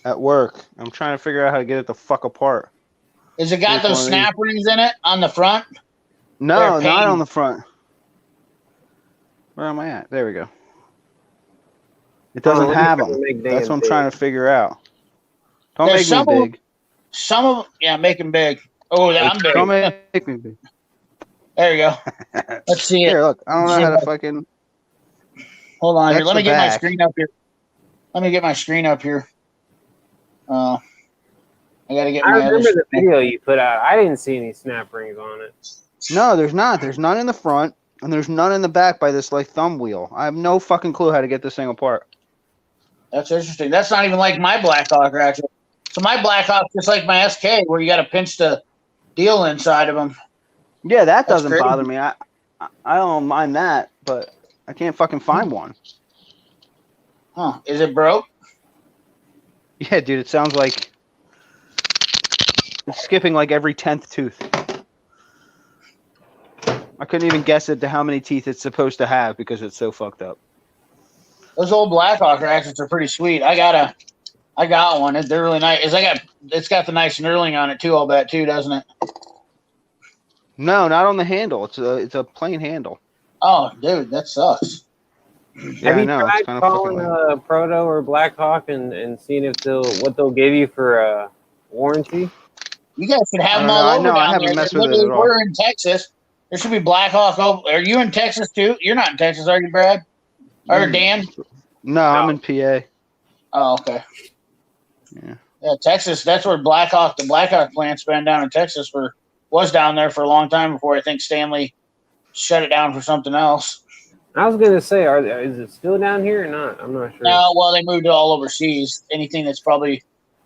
at work. I'm trying to figure out how to get it the fuck apart. Is it got those snap rings in it on the front? No, not on the front. Where am I at? There we go. It doesn't have them. That's what I'm trying to figure out. Don't make me big. Some of them, make them big. Oh, I'm big. Don't make me big. There you go. Let's see it. Here, look. I don't know how to fucking. Hold on here. Let me get my screen up here. I gotta get. I remember the video you put out. I didn't see any snap rings on it. No, there's not. There's none in the front, and there's none in the back by this like thumb wheel. I have no fucking clue how to get this thing apart. That's interesting. That's not even like my Blackhawk ratchet. So my Blackhawk's just like my SK, where you got to pinch the deal inside of them. Yeah, that doesn't bother me. I don't mind that, but I can't fucking find one. Huh? Is it broke? Yeah, dude. It sounds like it's skipping like every 10th tooth. I couldn't even guess it to how many teeth it's supposed to have because it's so fucked up. Those old Blackhawk ratchets are pretty sweet. I got one. They're really nice. It's got the nice knurling on it too. I'll bet too, doesn't it? No, not on the handle. It's a plain handle. Oh, dude, that sucks. Yeah, Have you I know. tried calling Proto or Blackhawk and seeing if what they'll give you for a warranty? You guys should have them all over down there. We're in Texas. There should be Blackhawk. Are you in Texas too? You're not in Texas, are you, Brad? Or Dan? No, I'm in PA. Oh, okay. Yeah, Texas. That's where the Blackhawk plant's been down in Texas was down there for a long time before I think Stanley shut it down for something else. I was gonna say, is it still down here or not? I'm not sure. No, well, they moved it all overseas. Anything that's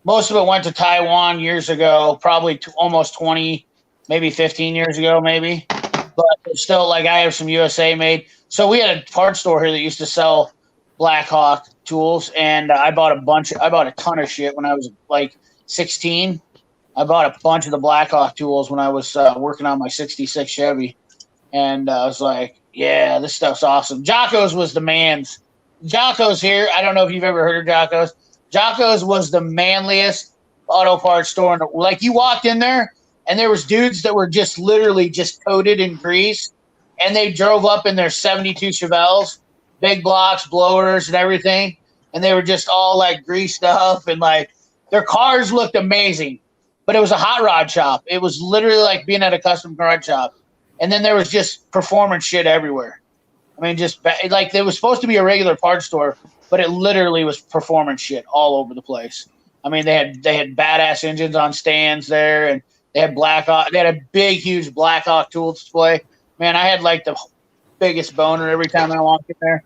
most of it went to Taiwan years ago, probably almost 20, maybe 15 years ago, maybe. But it's still, like, I have some USA made. So we had a parts store here that used to sell Blackhawk tools, and I bought a ton of shit when I was like 16. I bought a bunch of the Blackhawk tools when I was working on my 66 Chevy, and I was like, yeah, this stuff's awesome. Jocko's was the man's. Jocko's here. I don't know if you've ever heard of Jocko's. Jocko's was the manliest auto parts store. Like, you walked in there, and there was dudes that were just literally just coated in grease, and they drove up in their 72 Chevelles, big blocks, blowers, and everything, and they were just all, like, greased up, and, like, their cars looked amazing, but it was a hot rod shop. It was literally like being at a custom car shop, and then there was just performance shit everywhere. I mean, just like, it was supposed to be a regular parts store, but it literally was performance shit all over the place. I mean, they had badass engines on stands there, and they had Blackhawk. They had a big, huge Blackhawk tool display. Man, I had like the biggest boner every time I walked in there.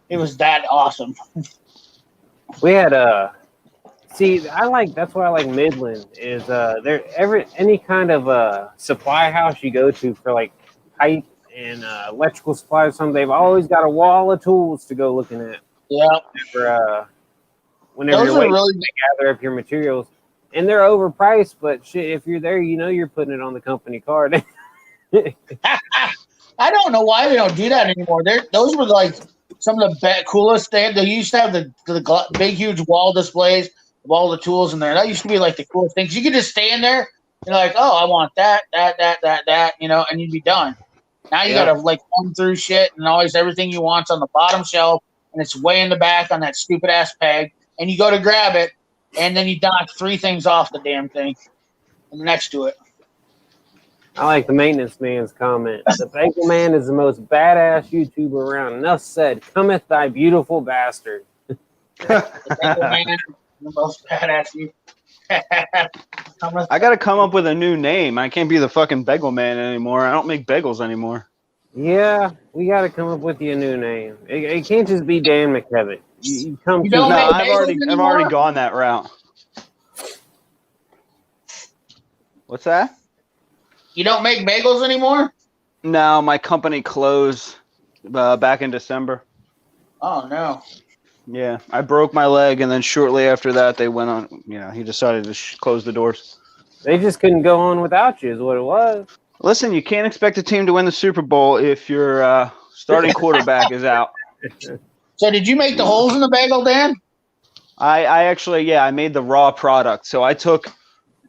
It was that awesome. We had See, that's why I like Midland is there any kind of supply house you go to for like pipe and electrical supplies or something, they've always got a wall of tools to go looking at. Yeah. Whenever Those you're are waiting really to gather up your materials. And they're overpriced, but shit, if you're there, you know you're putting it on the company card. I don't know why they don't do that anymore. Those were like some of the coolest. They used to have the big, huge wall displays of all the tools in there. That used to be like the coolest things. You could just stand there. You're like, oh, I want that, you know, and you'd be done. Now you got to like thumb through shit, and always everything you want's on the bottom shelf, and it's way in the back on that stupid ass peg. And you go to grab it, and then you knock 3 things off the damn thing next to it. I like the maintenance man's comment. The Bagel Man is the most badass YouTuber around. Enough said. Cometh thy beautiful bastard. The Bagel Man, the most badass you. I got to come up with a new name. I can't be the fucking Bagel Man anymore. I don't make bagels anymore. Yeah, we got to come up with you a new name. It can't just be Dan McKevitt. You come You to don't No, make I've bagels already gone that route. What's that? You don't make bagels anymore? No, my company closed back in December. Oh, no. Yeah, I broke my leg, and then shortly after that, they went on. You know, he decided to close the doors. They just couldn't go on without you, is what it was. Listen, you can't expect a team to win the Super Bowl if your starting quarterback is out. So did you make the holes in the bagel, Dan? I actually, I made the raw product. So I took,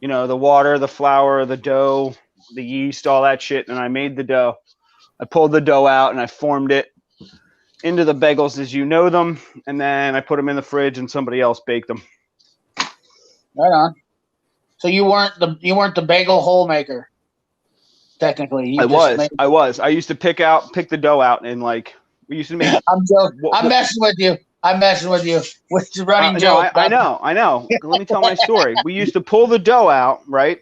the water, the flour, the dough, the yeast, all that shit, and I made the dough. I pulled the dough out and I formed it into the bagels as you know them, and then I put them in the fridge and somebody else baked them. Right on. So you weren't the bagel hole maker, technically. I was. I used to pick the dough out and we used to make. I'm joking. I'm messing with you. Which is running joke. I know. Let me tell my story. We used to pull the dough out, right?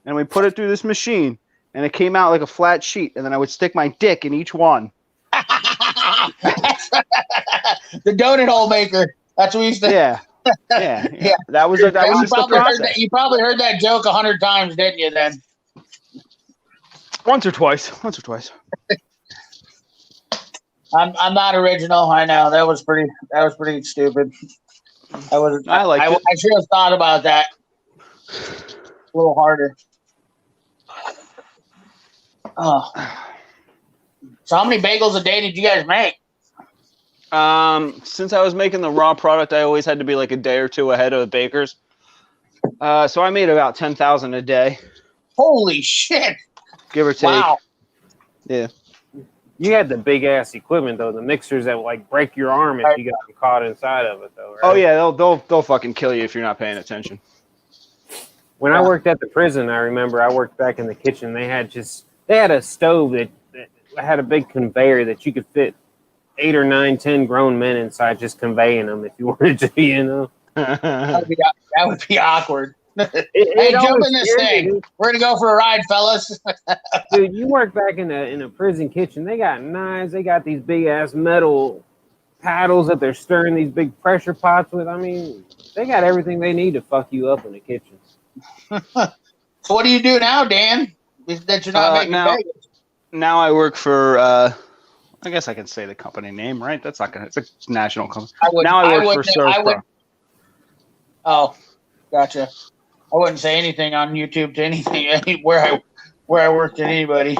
And we put it through this machine, and it came out like a flat sheet. And then I would stick my dick in each one. The donut hole maker. That's what we used to. Yeah. That was just the process. You probably heard that joke 100 times, didn't you? Then. Once or twice. I'm not original. I know that was pretty stupid. I should have thought about that a little harder. Oh. So how many bagels a day did you guys make? Since I was making the raw product, I always had to be like a day or two ahead of the bakers. So I made about 10,000 a day. Holy shit! Give or take. Wow. Yeah. You had the big ass equipment though, the mixers that would break your arm if you got caught inside of it though, right? Oh yeah, they'll fucking kill you if you're not paying attention. When I worked at the prison, I remember I worked back in the kitchen. They had a stove that had a big conveyor that you could fit 8 or 9, 10 grown men inside, just conveying them if you wanted to, That would be awkward. Hey, jump in this thing. We're gonna go for a ride, fellas. Dude, you work back in a prison kitchen. They got knives. They got these big ass metal paddles that they're stirring these big pressure pots with. I mean, they got everything they need to fuck you up in the kitchen. So what do you do now, Dan? That you're not making bagels? Now I work for. I guess I can say the company name, right? That's not gonna. It's a national company. I work for Serve. Oh, gotcha. I wouldn't say anything on YouTube to anything where I worked to anybody.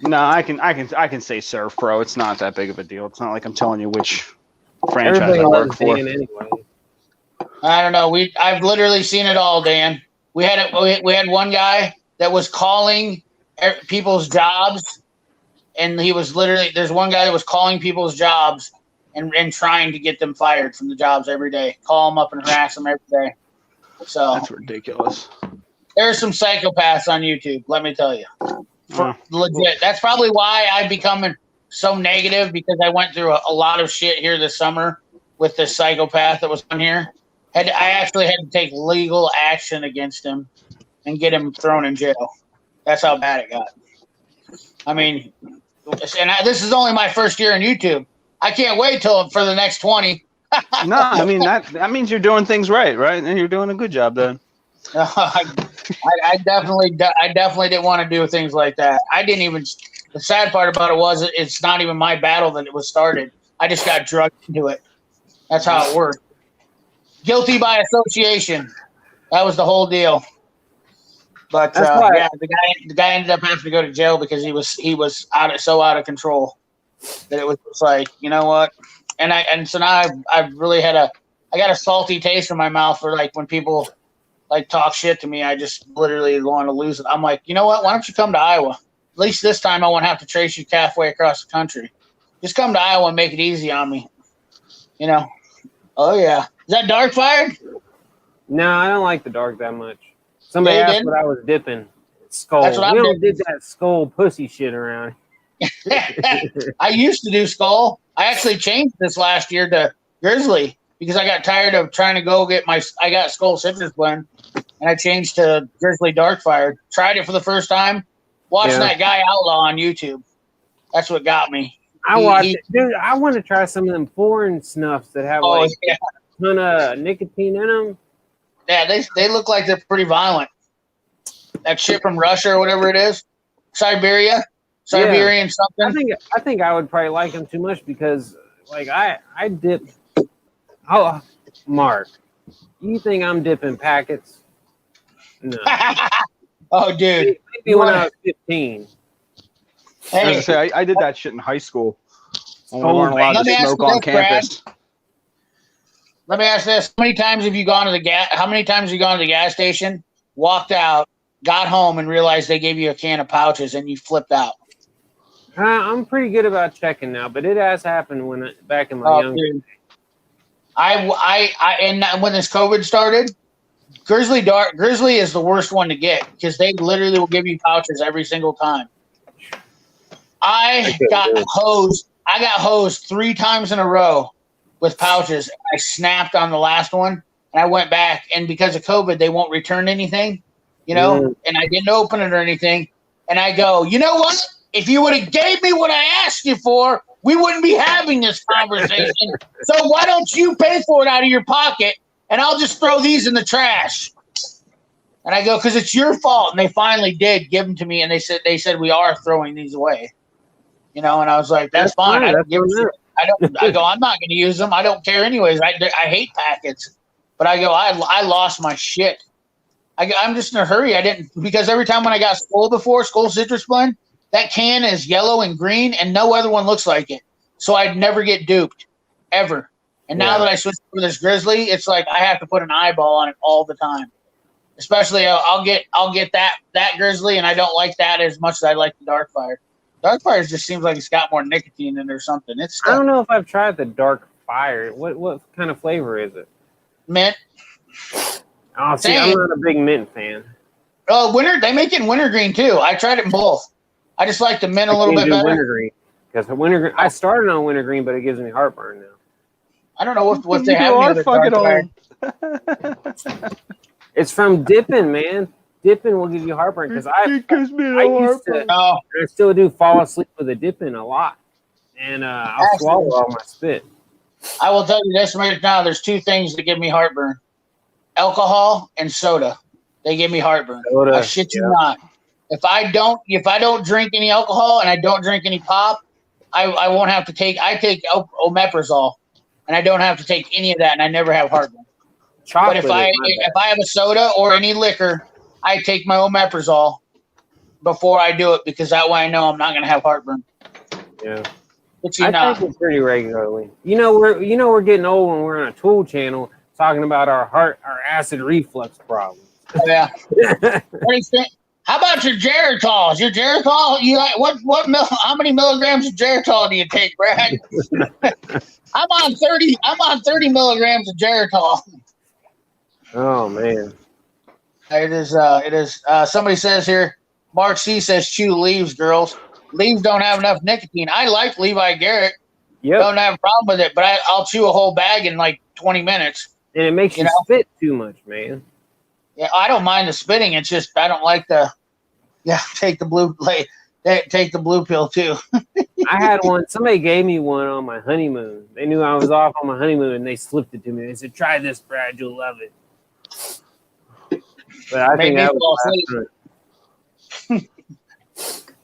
No, I can say Surf Pro. It's not that big of a deal. It's not like I'm telling you which franchise I work for. Anyway. I don't know. I've literally seen it all, Dan. We had one guy that was calling people's jobs, and he was literally there's one guy that was calling people's jobs and trying to get them fired from the jobs every day. Call them up and harass them every day. So that's ridiculous. There's some psychopaths on YouTube, let me tell you. Legit. That's probably why I've become so negative, because I went through a lot of shit here this summer with this psychopath that was on here. I actually had to take legal action against him and get him thrown in jail. That's how bad it got. I mean, and this is only my first year in YouTube. I can't wait for the next 20. No, I mean that means you're doing things right, and you're doing a good job then. I definitely didn't want to do things like that. I didn't even. The sad part about it was it's not even my battle that it was started. I just got drugged into it. That's how it worked. Guilty by association. That was the whole deal. But yeah, the guy ended up having to go to jail because he was out of control that it was just like, you know what? And so now I've really I got a salty taste in my mouth for like when people like talk shit to me. I just literally want to lose it. I'm like, you know what? Why don't you come to Iowa? At least this time I won't have to trace you halfway across the country. Just come to Iowa and make it easy on me. You know? Oh yeah. Is that dark fired? No, I don't like the dark that much. Somebody asked what I was dipping. Skull. That's what we don't did that skull pussy shit around. I used to do skull. I actually changed this last year to grizzly because I got tired of trying to go get I got skull citrus blend and I changed to grizzly dark fired. Tried it for the first time. Watching that guy Outlaw on YouTube. That's what got me. I watched it. Dude, I want to try some of them foreign snuffs that have a ton of nicotine in them. Yeah, they look like they're pretty violent. That shit from Russia or whatever it is. Siberian something. I think I would probably like them too much because like I dip. Oh, Mark, you think I'm dipping packets? No. Oh, dude. Maybe when I was 15. Hey. I was gonna say, I did that shit in high school. When we weren't allowed to smoke on campus. Brad. Let me ask this: How many times have you gone to the gas station, walked out, got home, and realized they gave you a can of pouches, and you flipped out? I'm pretty good about checking now, but it has happened back in my young days. And when this COVID started, Grizzly is the worst one to get because they literally will give you pouches every single time. I got hosed 3 times in a row with pouches. I snapped on the last one, and I went back. And because of COVID, they won't return anything, you know. And I didn't open it or anything. And I go, you know what? If you would have gave me what I asked you for, we wouldn't be having this conversation. So why don't you pay for it out of your pocket, and I'll just throw these in the trash. And I go, because it's your fault. And they finally did give them to me, and they said we are throwing these away. You know, and I was like, that's fine. I don't give a shit. I go, I'm not going to use them. I don't care anyways. I hate packets. But I go, I lost my shit. I'm just in a hurry. I didn't, because every time when I got Skull Citrus Blend, that can is yellow and green, and no other one looks like it. So I'd never get duped, ever. And now that I switched to this Grizzly, it's like I have to put an eyeball on it all the time. Especially, I'll get that Grizzly, and I don't like that as much as I like the Dark Fire. Dark Fire just seems like it's got more nicotine in it or something. I don't know if I've tried the Dark Fire. What kind of flavor is it? Mint. Oh, see, I'm not a big mint fan. Oh, they make it in wintergreen too. I tried it in both. I just like the mint a little bit better. Wintergreen, because wintergreen. I started on wintergreen, but it gives me heartburn now. I don't know what they have. It's from dipping, man. Dipping will give you heartburn because I still do fall asleep with a dipping a lot, and I'll swallow all my spit. I will tell you this right now. There's 2 things that give me heartburn: alcohol and soda. They give me heartburn. I shit you not. If I don't drink any alcohol and I don't drink any pop, I won't have to take. I take omeprazole, and I don't have to take any of that, and I never have heartburn. But if I have a soda or any liquor, I take my omeprazole before I do it because that way I know I'm not going to have heartburn. Yeah, I take it pretty regularly. You know we're getting old when we're on a tool channel talking about our acid reflux problems. Oh, yeah. How about your Geritol? Your Geritol, you like how many milligrams of Geritol do you take, Brad? I'm on 30 milligrams of Geritol. Oh man. It is somebody says here, Mark C says chew leaves, girls. Leaves don't have enough nicotine. I like Levi Garrett. Yep. Don't have a problem with it, but I'll chew a whole bag in like 20 minutes. And it makes you spit too much, man. Yeah, I don't mind the spitting. It's just I don't like take the blue pill too. I had one. Somebody gave me one on my honeymoon. They knew I was off on my honeymoon, and they slipped it to me. They said, "Try this, Brad. You'll love it." But I think that was the last one.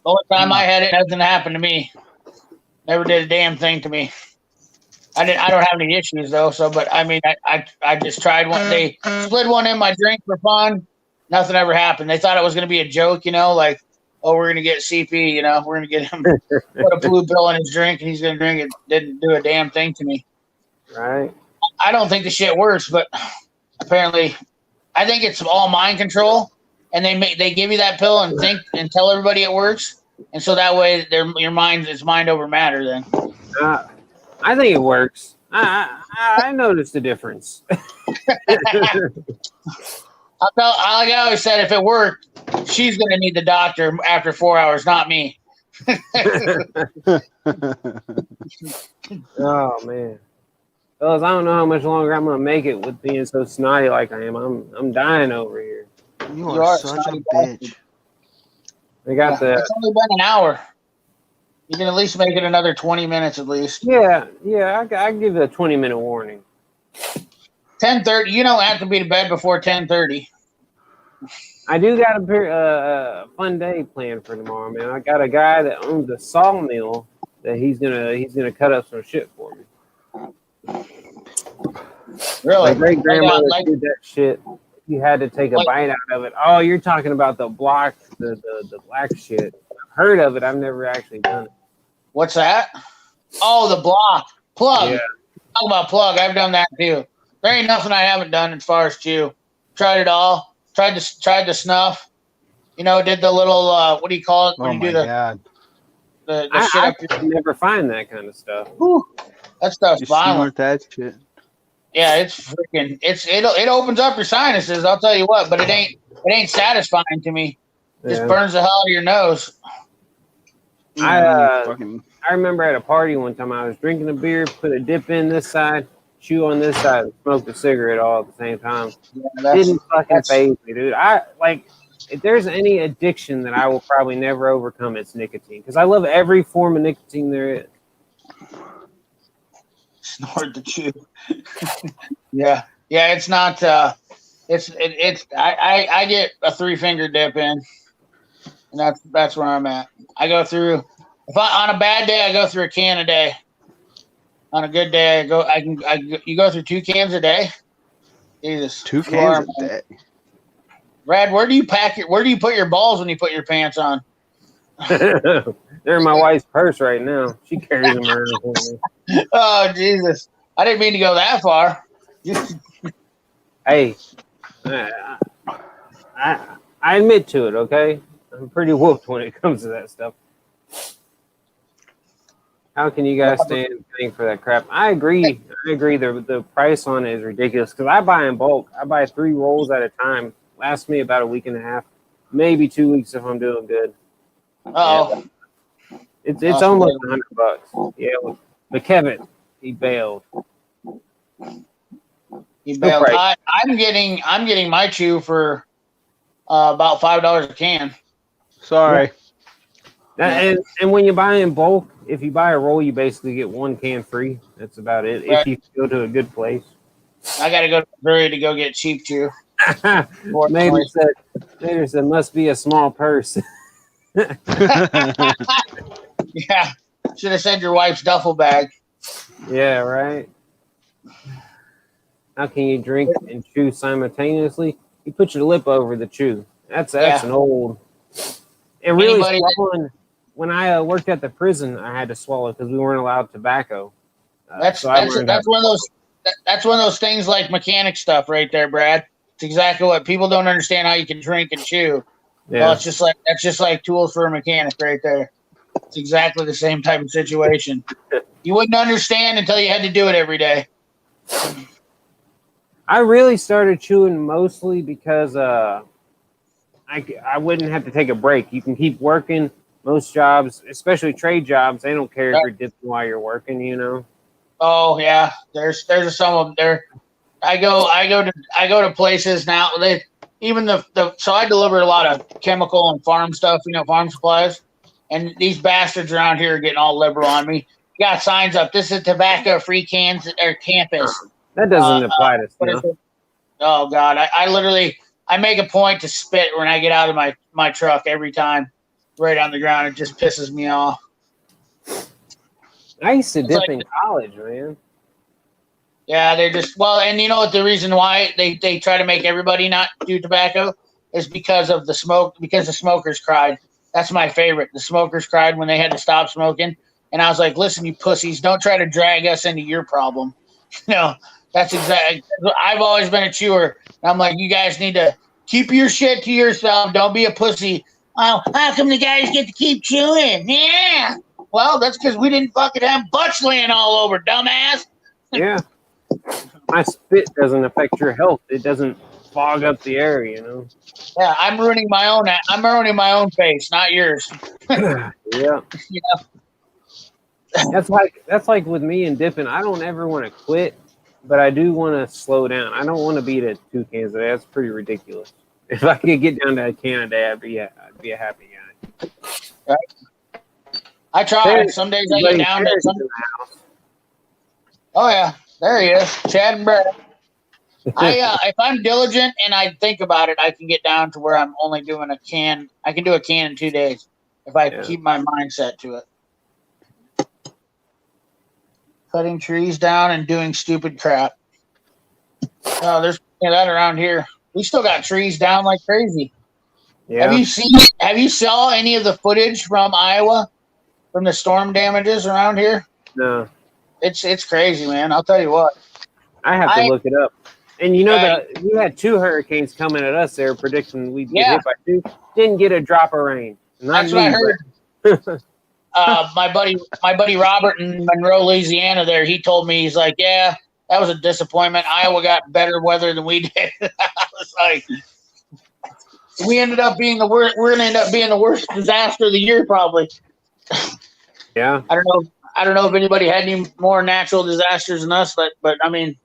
The only time I had it, nothing happened to me. Never did a damn thing to me. I don't have any issues though. So, but I mean, I just tried one. They slid one in my drink for fun. Nothing ever happened. They thought it was going to be a joke, like, oh, we're going to get CP, we're going to get him put a blue pill in his drink and he's going to drink it. Didn't do a damn thing to me. Right. I don't think the shit works, but apparently, I think it's all mind control. And they give you that pill and think and tell everybody it works, and so that way your mind is mind over matter. Then I think it works. I noticed the difference. Like I always said, if it worked, she's going to need the doctor after 4 hours, not me. Oh man, fellas, I don't know how much longer I'm gonna make it with being so snotty like I am. I'm dying over here. You are such a bitch. They got the. It's only been an hour. You can at least make it another 20 minutes at least. Yeah. I give it a 20-minute warning. 10:30. You don't have to be to bed before 10:30. I do got a fun day planned for tomorrow, man. I got a guy that owns a sawmill that he's gonna cut up some shit for me. Really? My great grandmother did that shit. You had to take a bite out of it. Oh, you're talking about the black shit. I've heard of it. I've never actually done it. What's that? Oh, the plug. Yeah. Talk about plug. I've done that too. There ain't nothing I haven't done as far as chew. Tried it all. Tried the snuff. Did the little what do you call it when you do the shit I up your... never find that kind of stuff. Whew, that stuff's violent. That shit. Yeah, it's freaking. It opens up your sinuses. I'll tell you what, but it ain't satisfying to me. It just burns the hell out of your nose. I remember at a party one time I was drinking a beer, put a dip in this side, chew on this side, and smoke a cigarette all at the same time. Yeah, didn't fucking faze me, dude. If there's any addiction that I will probably never overcome, it's nicotine. Because I love every form of nicotine there is. Snort the chew. Yeah, it's not. I get a 3-finger dip in, and that's where I'm at. I go through. On a bad day, I go through a can a day. On a good day, you go through 2 cans a day. Jesus, 2 cans a day. Brad, where do you put your balls when you put your pants on? They're in my wife's purse right now. She carries them around for me. Oh, Jesus. I didn't mean to go that far. Hey, I admit to it, okay? I'm pretty whooped when it comes to that stuff. How can you guys stand paying for that crap? I agree. The price on it is ridiculous because I buy in bulk. I buy 3 rolls at a time. Lasts me about a week and a half, maybe 2 weeks if I'm doing good. Oh, it's almost $100. Yeah, but Kevin, he bailed. He bailed. I'm getting my chew for about $5 a can. Sorry. And when you buy in bulk, if you buy a roll, you basically get 1 can free. That's about it. Right. If you go to a good place. I got to go to Missouri to go get cheap chew. Maybe said must be a small purse. Yeah, should have said your wife's duffel bag. Yeah, right. How can you drink and chew simultaneously? You put your lip over the chew. That's an old. It really swallowing. When I worked at the prison, I had to swallow because we weren't allowed tobacco. That's one of those things like mechanic stuff right there, Brad. It's exactly what people don't understand how you can drink and chew. Yeah. Well, that's just like tools for a mechanic right there. It's exactly the same type of situation. You wouldn't understand until you had to do it every day. I really started chewing mostly because I wouldn't have to take a break. You can keep working. Most jobs, especially trade jobs, they don't care if you're dipping while you're working. Oh yeah, there's some of them there. I go to places now. So I deliver a lot of chemical and farm stuff, farm supplies. and these bastards around here are getting all liberal on me. Got signs up. This is tobacco-free cans or campus. That doesn't apply to What is snuff. it? Oh God, I literally make a point to spit when I get out of my truck every time, right on the ground. It just pisses me off. I used to It's dip like- in college, man. Yeah, they're just and you know what the reason why they try to make everybody not do tobacco is because of the smoke. Because the smokers cried. That's my favorite. The smokers cried when they had to stop smoking. And I was like, listen, you pussies, don't try to drag us into your problem. You know, that's exactly. I've always been a chewer. I'm like, you guys need to keep your shit to yourself. Don't be a pussy. Oh, how come the guys get to keep chewing? Yeah. Well, that's because we didn't fucking have butts laying all over, dumbass. Yeah. My spit doesn't affect your health. It doesn't fog up the air, you know. Yeah, I'm ruining my own face, not yours. Yeah. You know? That's like with me and dipping. I don't ever want to quit, but I do want to slow down. I don't want to be at 2 cans a day. That's pretty ridiculous. If I could get down to a can a day, I'd be a happy guy. Right. I try. Some days I get down to some. Oh yeah, there he is, Chad and Brett. If I'm diligent and I think about it, I can get down to where I'm only doing a can. I can do a can in 2 days if I keep my mindset to it. Cutting trees down and doing stupid crap. Oh, there's that around here. We still got trees down like crazy. Yeah. Have you saw any of the footage from Iowa from the storm damages around here? No. It's crazy, man. I'll tell you what. I have to look it up. And you know that we had 2 hurricanes coming at us. They were predicting we'd get hit by 2. Didn't get a drop of rain. That's what I heard. My buddy Robert in Monroe, Louisiana. There, he told me, he's like, yeah, that was a disappointment. Iowa got better weather than we did. I was like, we ended up being the worst. We're gonna end up being the worst disaster of the year, probably. Yeah. I don't know if anybody had any more natural disasters than us, but I mean,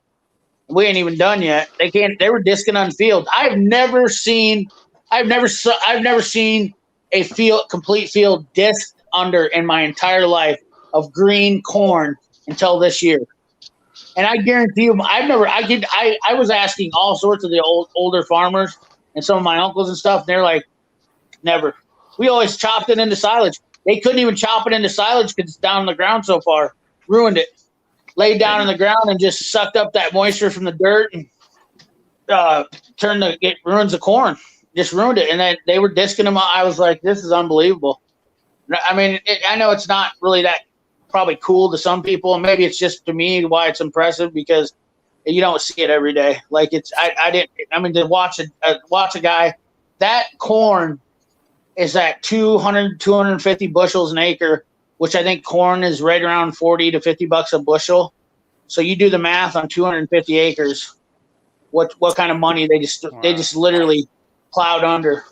we ain't even done yet. They were discing on field. I've never seen a complete field disc under in my entire life of green corn until this year. And I guarantee you, I was asking all sorts of the older farmers and some of my uncles and stuff. And they're like, never. We always chopped it into silage. They couldn't even chop it into silage because it's down on the ground so far. Ruined it. Laid down in the ground and just sucked up that moisture from the dirt and it ruins the corn. Just ruined it. And then they were disking them. I was like, this is unbelievable. I mean, I know it's not really that probably cool to some people, and maybe it's just to me why it's impressive because you don't see it every day. Like to watch a guy, that corn is at 250 bushels an acre, which I think corn is right around 40 to 50 bucks a bushel. So you do the math on 250 acres, what kind of money they just literally plowed under.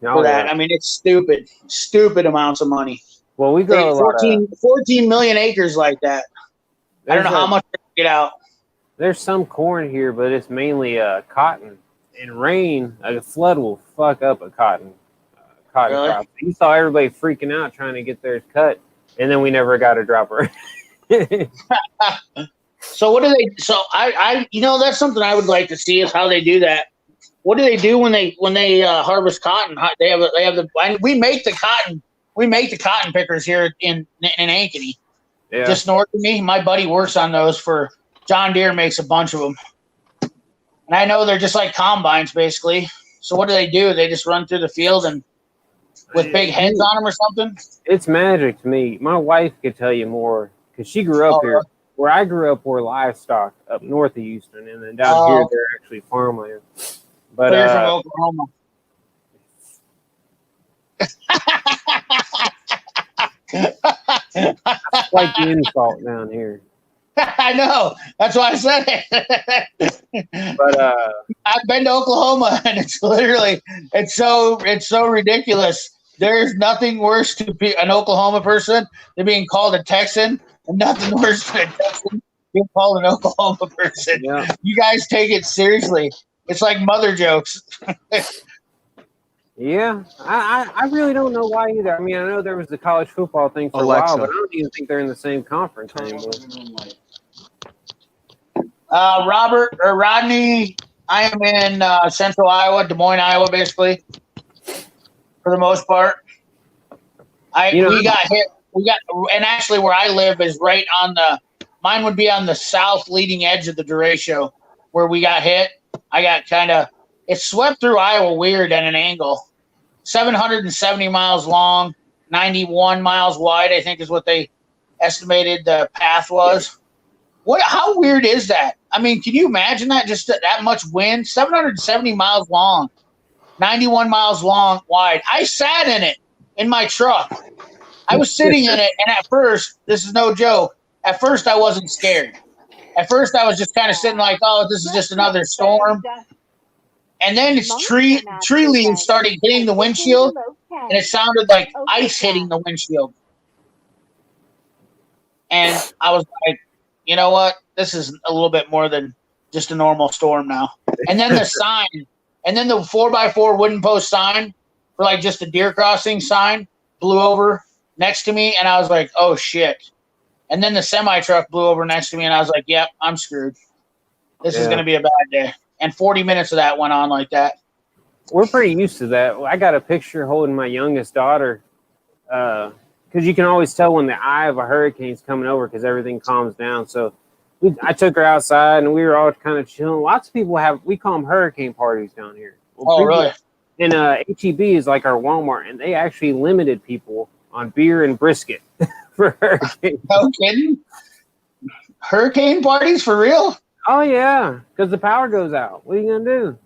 For that. I mean, it's stupid amounts of money. Well, we grow 14 million acres like that. I don't know how much they get out. There's some corn here, but it's mainly cotton. And rain, a flood will fuck up a cotton Really? crop. You saw everybody freaking out trying to get theirs cut, and then we never got a drop of rain. So what do they? So I that's something I would like to see is how they do that. What do they do when they harvest cotton? We make the cotton pickers here in Ankeny, just north of me. My buddy works on those for John Deere, makes a bunch of them, and I know they're just like combines basically. So what do? They just run through the field and with big heads on them or something? It's magic to me. My wife could tell you more because she grew up here. Where I grew up were livestock up north of Houston, and then down here they're actually farmland. But you're from Oklahoma. That's quite the insult down here. I know. That's why I said it. But I've been to Oklahoma, and it's so ridiculous. There's nothing worse to be an Oklahoma person than being called a Texan, and nothing worse than a Texan being called an Oklahoma person. Yeah. You guys take it seriously. It's like mother jokes. Yeah, I really don't know why either. I mean, I know there was the college football thing for a while, but I don't even think they're in the same conference anymore. Robert or Rodney, I am in central Iowa, Des Moines, Iowa, basically, for the most part. We got hit. And actually, where I live is right on mine would be on the south leading edge of the derecho where we got hit. I got it swept through Iowa weird at an angle. 770 miles long, 91 miles wide, I think is what they estimated the path was. How weird is that? I mean, can you imagine that? Just that much wind, 770 miles long, 91 miles wide. I sat in it in my truck. I was sitting in it, and at first, this is no joke. At first, I wasn't scared. At first, I was just kind of sitting like, "Oh, this is just another storm." And then tree leaves started hitting the windshield, and it sounded like ice hitting the windshield. And I was like, you know what? This is a little bit more than just a normal storm now. And then the sign, and then the 4x4 wooden post sign for like just a deer crossing sign blew over next to me, and I was like, oh shit. And then the semi truck blew over next to me, and I was like, yep, I'm screwed. This is going to be a bad day. And 40 minutes of that went on like that. We're pretty used to that. I got a picture holding my youngest daughter because you can always tell when the eye of a hurricane's coming over because everything calms down. So I took her outside, and we were all kind of chilling. Lots of people we call them hurricane parties down here. Well, really? And HEB is like our Walmart, and they actually limited people on beer and brisket for hurricanes. No kidding? Hurricane parties for real? Oh, yeah, because the power goes out. What are you going to do?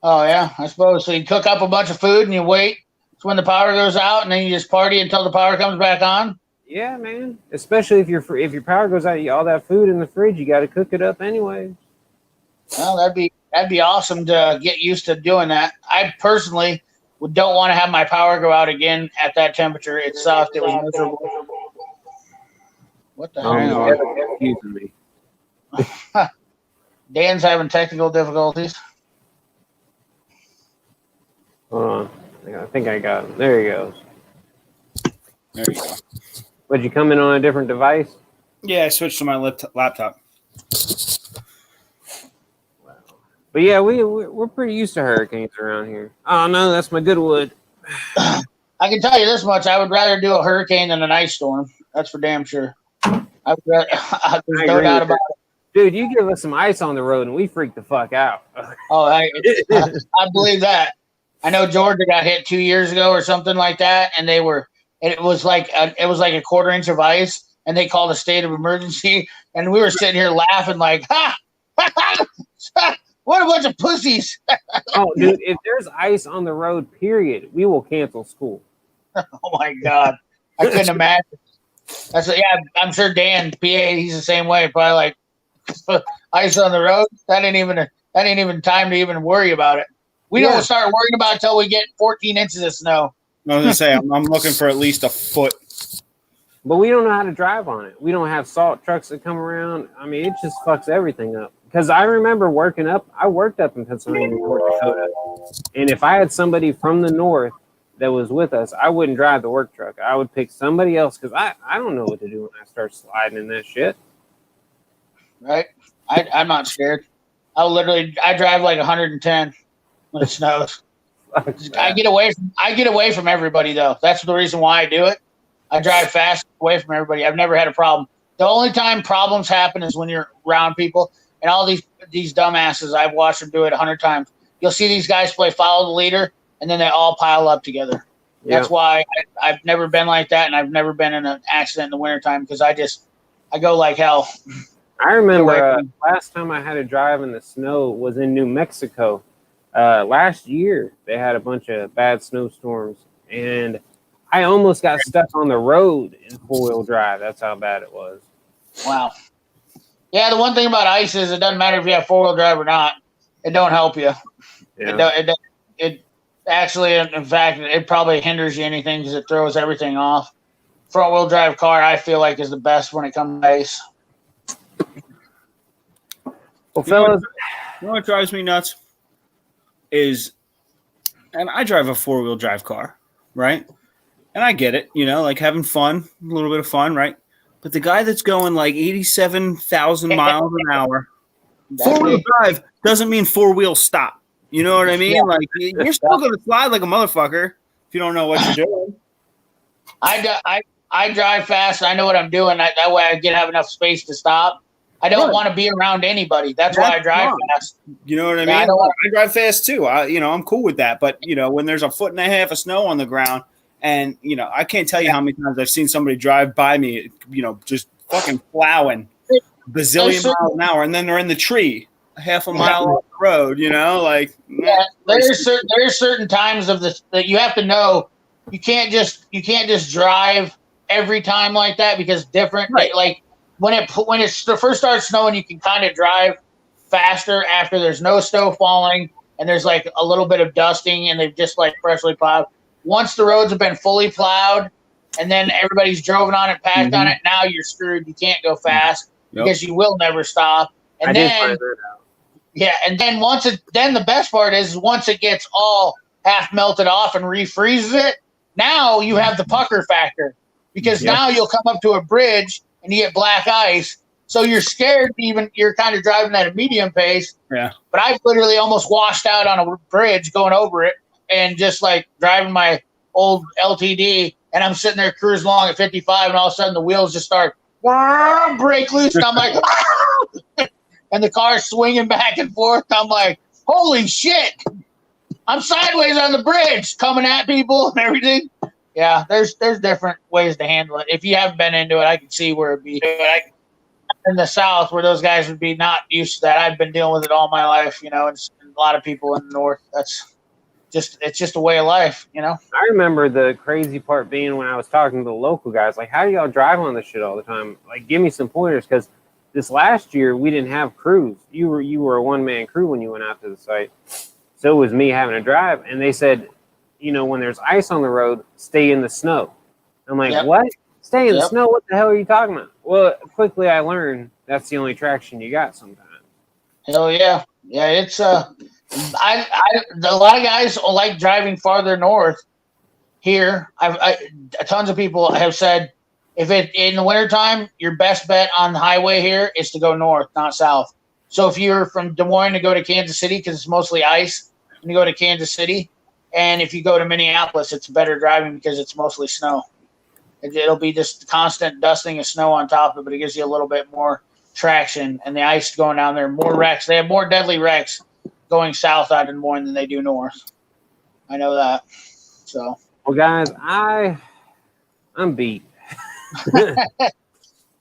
Oh, yeah, I suppose. So you cook up a bunch of food and you wait when the power goes out, and then you just party until the power comes back on? Yeah, man. Especially if your power goes out, all that food in the fridge, you got to cook it up anyway. Well, that'd be awesome to get used to doing that. I personally don't want to have my power go out again at that temperature. It sucked. It was miserable. What the hell? You're confusing me. Dan's having technical difficulties. Hold on. I think I got him. There he goes. There you go. Would you come in on a different device? Yeah, I switched to my laptop. Wow. But yeah, we're pretty used to hurricanes around here. Oh no, that's my good wood. I can tell you this much: I would rather do a hurricane than an ice storm. That's for damn sure. There's no doubt about it. Dude, you give us some ice on the road, and we freak the fuck out. Oh, I believe that. I know Georgia got hit 2 years ago or something like that, and it was like a quarter inch of ice, and they called a state of emergency, and we were sitting here laughing like, ha, what a bunch of pussies. Oh, dude, if there's ice on the road, period, we will cancel school. Oh my God, I couldn't imagine. I'm sure Dan, PA, he's the same way. Probably like ice on the road. That ain't even time to even worry about it. We don't start worrying about it until we get 14 inches of snow. I was gonna say I'm looking for at least a foot. But we don't know how to drive on it. We don't have salt trucks that come around. I mean, it just fucks everything up. Because I remember I worked up in Pennsylvania, North Dakota, and if I had somebody from the north that was with us, I wouldn't drive the work truck. I would pick somebody else because I don't know what to do when I start sliding in that shit. Right? I'm not scared. I drive like 110 when it snows. I get away from everybody though. That's the reason why I do it. I drive fast away from everybody. I've never had a problem. The only time problems happen is when you're around people, and all these dumbasses, I've watched them do it 100 times. You'll see these guys play follow the leader, and then they all pile up together. Yeah. That's why I've never been like that, and I've never been in an accident in the wintertime because I go like hell. I remember last time I had to drive in the snow was in New Mexico. Last year, they had a bunch of bad snowstorms, and I almost got stuck on the road in four-wheel drive. That's how bad it was. Wow. Yeah, the one thing about ice is it doesn't matter if you have four-wheel drive or not. It don't help you. Yeah. It actually, in fact, it probably hinders you anything because it throws everything off. Front-wheel drive car, I feel like, is the best when it comes to ice. Well, fellas, you know what drives me nuts is and I drive a 4-wheel drive car, right? And I get it, like having fun, a little bit of fun, right? But the guy that's going like 87,000 miles an hour, four-wheel drive doesn't mean four-wheel stop. You know what I mean? Like you're still going to slide like a motherfucker if you don't know what you're doing. I drive fast. I know what I'm doing. That way I have enough space to stop. I don't want to be around anybody. That's why I drive fast. You know what I mean? I drive fast too. I'm cool with that. But when there's 1.5 feet of snow on the ground, and I can't tell you how many times I've seen somebody drive by me, just fucking plowing a bazillion miles an hour, and then they're in the tree a half a mile off the road. There's certain times of this that you have to know. You can't just drive every time like that because different. Right. Like when it first starts snowing, you can kind of drive faster after there's no snow falling and there's like a little bit of dusting and they've just like freshly plowed. Once the roads have been fully plowed and then everybody's driven on it, packed on it, now you're screwed. You can't go fast because you will never stop. And then the best part is once it gets all half melted off and refreezes it, now you have the pucker factor because now you'll come up to a bridge and you get black ice. So you're scared you're kind of driving at a medium pace. Yeah. But I've literally almost washed out on a bridge going over it and just like driving my old LTD and I'm sitting there cruising along at 55 and all of a sudden the wheels just start break loose and I'm like, and the car's swinging back and forth. I'm like, holy shit. I'm sideways on the bridge coming at people and everything. Yeah, there's different ways to handle it. If you haven't been into it, I can see where it'd be. In the South, where those guys would be not used to that. I've been dealing with it all my life, and a lot of people in the North. It's just a way of life, I remember the crazy part being when I was talking to the local guys, like, how do y'all drive on this shit all the time? Like, give me some pointers, because this last year we didn't have crews. You were a one-man crew when you went out to the site. So it was me having to drive, and they said, when there's ice on the road, stay in the snow. I'm like, what? Stay in the snow? What the hell are you talking about? Well, quickly I learned that's the only traction you got sometimes. Hell yeah. Yeah, it's a lot of guys like driving farther north here. Tons of people have said if it in the wintertime, your best bet on the highway here is to go north, not south. So if you're from Des Moines to go to Kansas City, because it's mostly ice, and you go to Kansas City, and if you go to Minneapolis, it's better driving because it's mostly snow. It'll be just constant dusting of snow on top of it, but it gives you a little bit more traction. And the ice going down there, more wrecks. They have more deadly wrecks going south out of Des Moines than they do north. I know that. So, well, guys, I'm beat.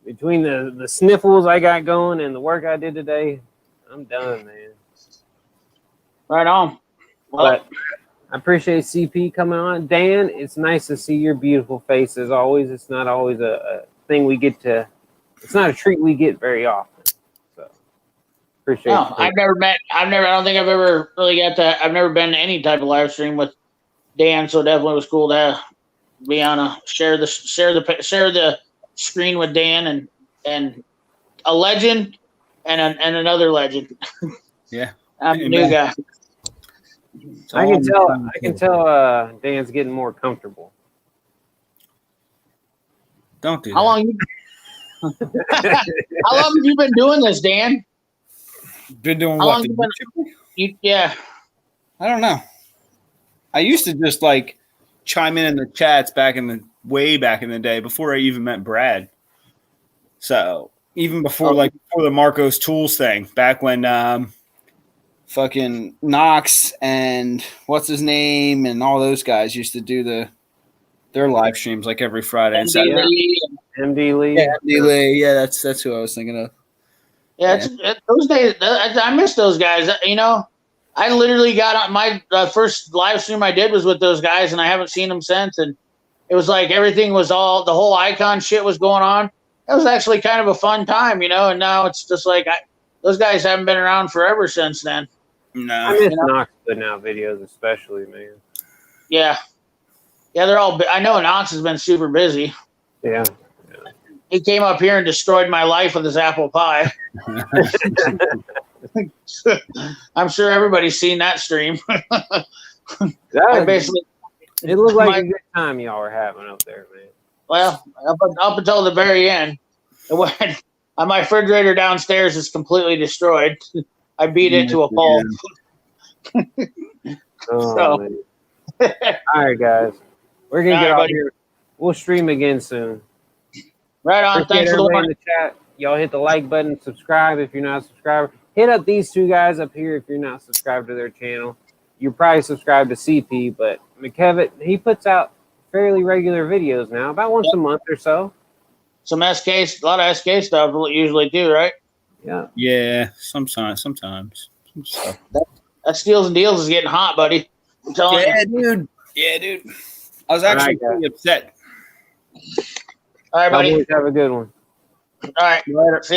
Between the sniffles I got going and the work I did today, I'm done, man. Right on. But I appreciate CP coming on. Dan, it's nice to see your beautiful face as always. It's not always a thing we get to. It's not a treat we get very often. So appreciate it. I don't think I've ever really got that. I've never been to any type of live stream with Dan, so definitely was cool to be on share the screen with Dan and a legend and another legend. Yeah. I'm a new guy. I can tell Dan's getting more comfortable. Don't do that. How long have you been doing this, Dan? Been doing How what? long yeah. I don't know. I used to just like chime in the chats way back in the day before I even met Brad. So even before before the Marcos Tools thing, back when fucking Knox and what's his name and all those guys used to do their live streams like every Friday and Saturday. MD Lee. Yeah, MD Lee. Yeah, that's who I was thinking of. Yeah, those days. I miss those guys. I literally got on my first live stream I did was with those guys, and I haven't seen them since. And it was like everything was the whole icon shit was going on. It was actually kind of a fun time, And now it's just like those guys haven't been around forever since then. No, I miss Knox putting out videos, especially, man. Yeah, they're all. I know Knox has been super busy. Yeah. He came up here and destroyed my life with his apple pie. I'm sure everybody's seen that stream. I That, basically, it looked like my- a good time y'all were having up there, man. well, up until the very end, when my refrigerator downstairs is completely destroyed. I beat it to a pulp. Oh, So- man. All right, guys. We're going to All get right, off buddy. here. We'll stream again soon. Right on. Appreciate Thanks for the everybody in warning. the chat. Y'all hit the like button, subscribe if you're not a subscriber. Hit up these two guys up here if you're not subscribed to their channel. You're probably subscribed to CP, but McKevitt, he puts out fairly regular videos now, about once a month or so. Some SK, a lot of SK stuff usually do, right? Yeah. Yeah, sometimes. Some stuff. That Steals and Deals is getting hot, buddy. I'm telling Yeah, you. dude. Yeah, dude. I was actually All right, pretty upset. All right, Y'all buddy. boys have a good one. All right. Later. See ya.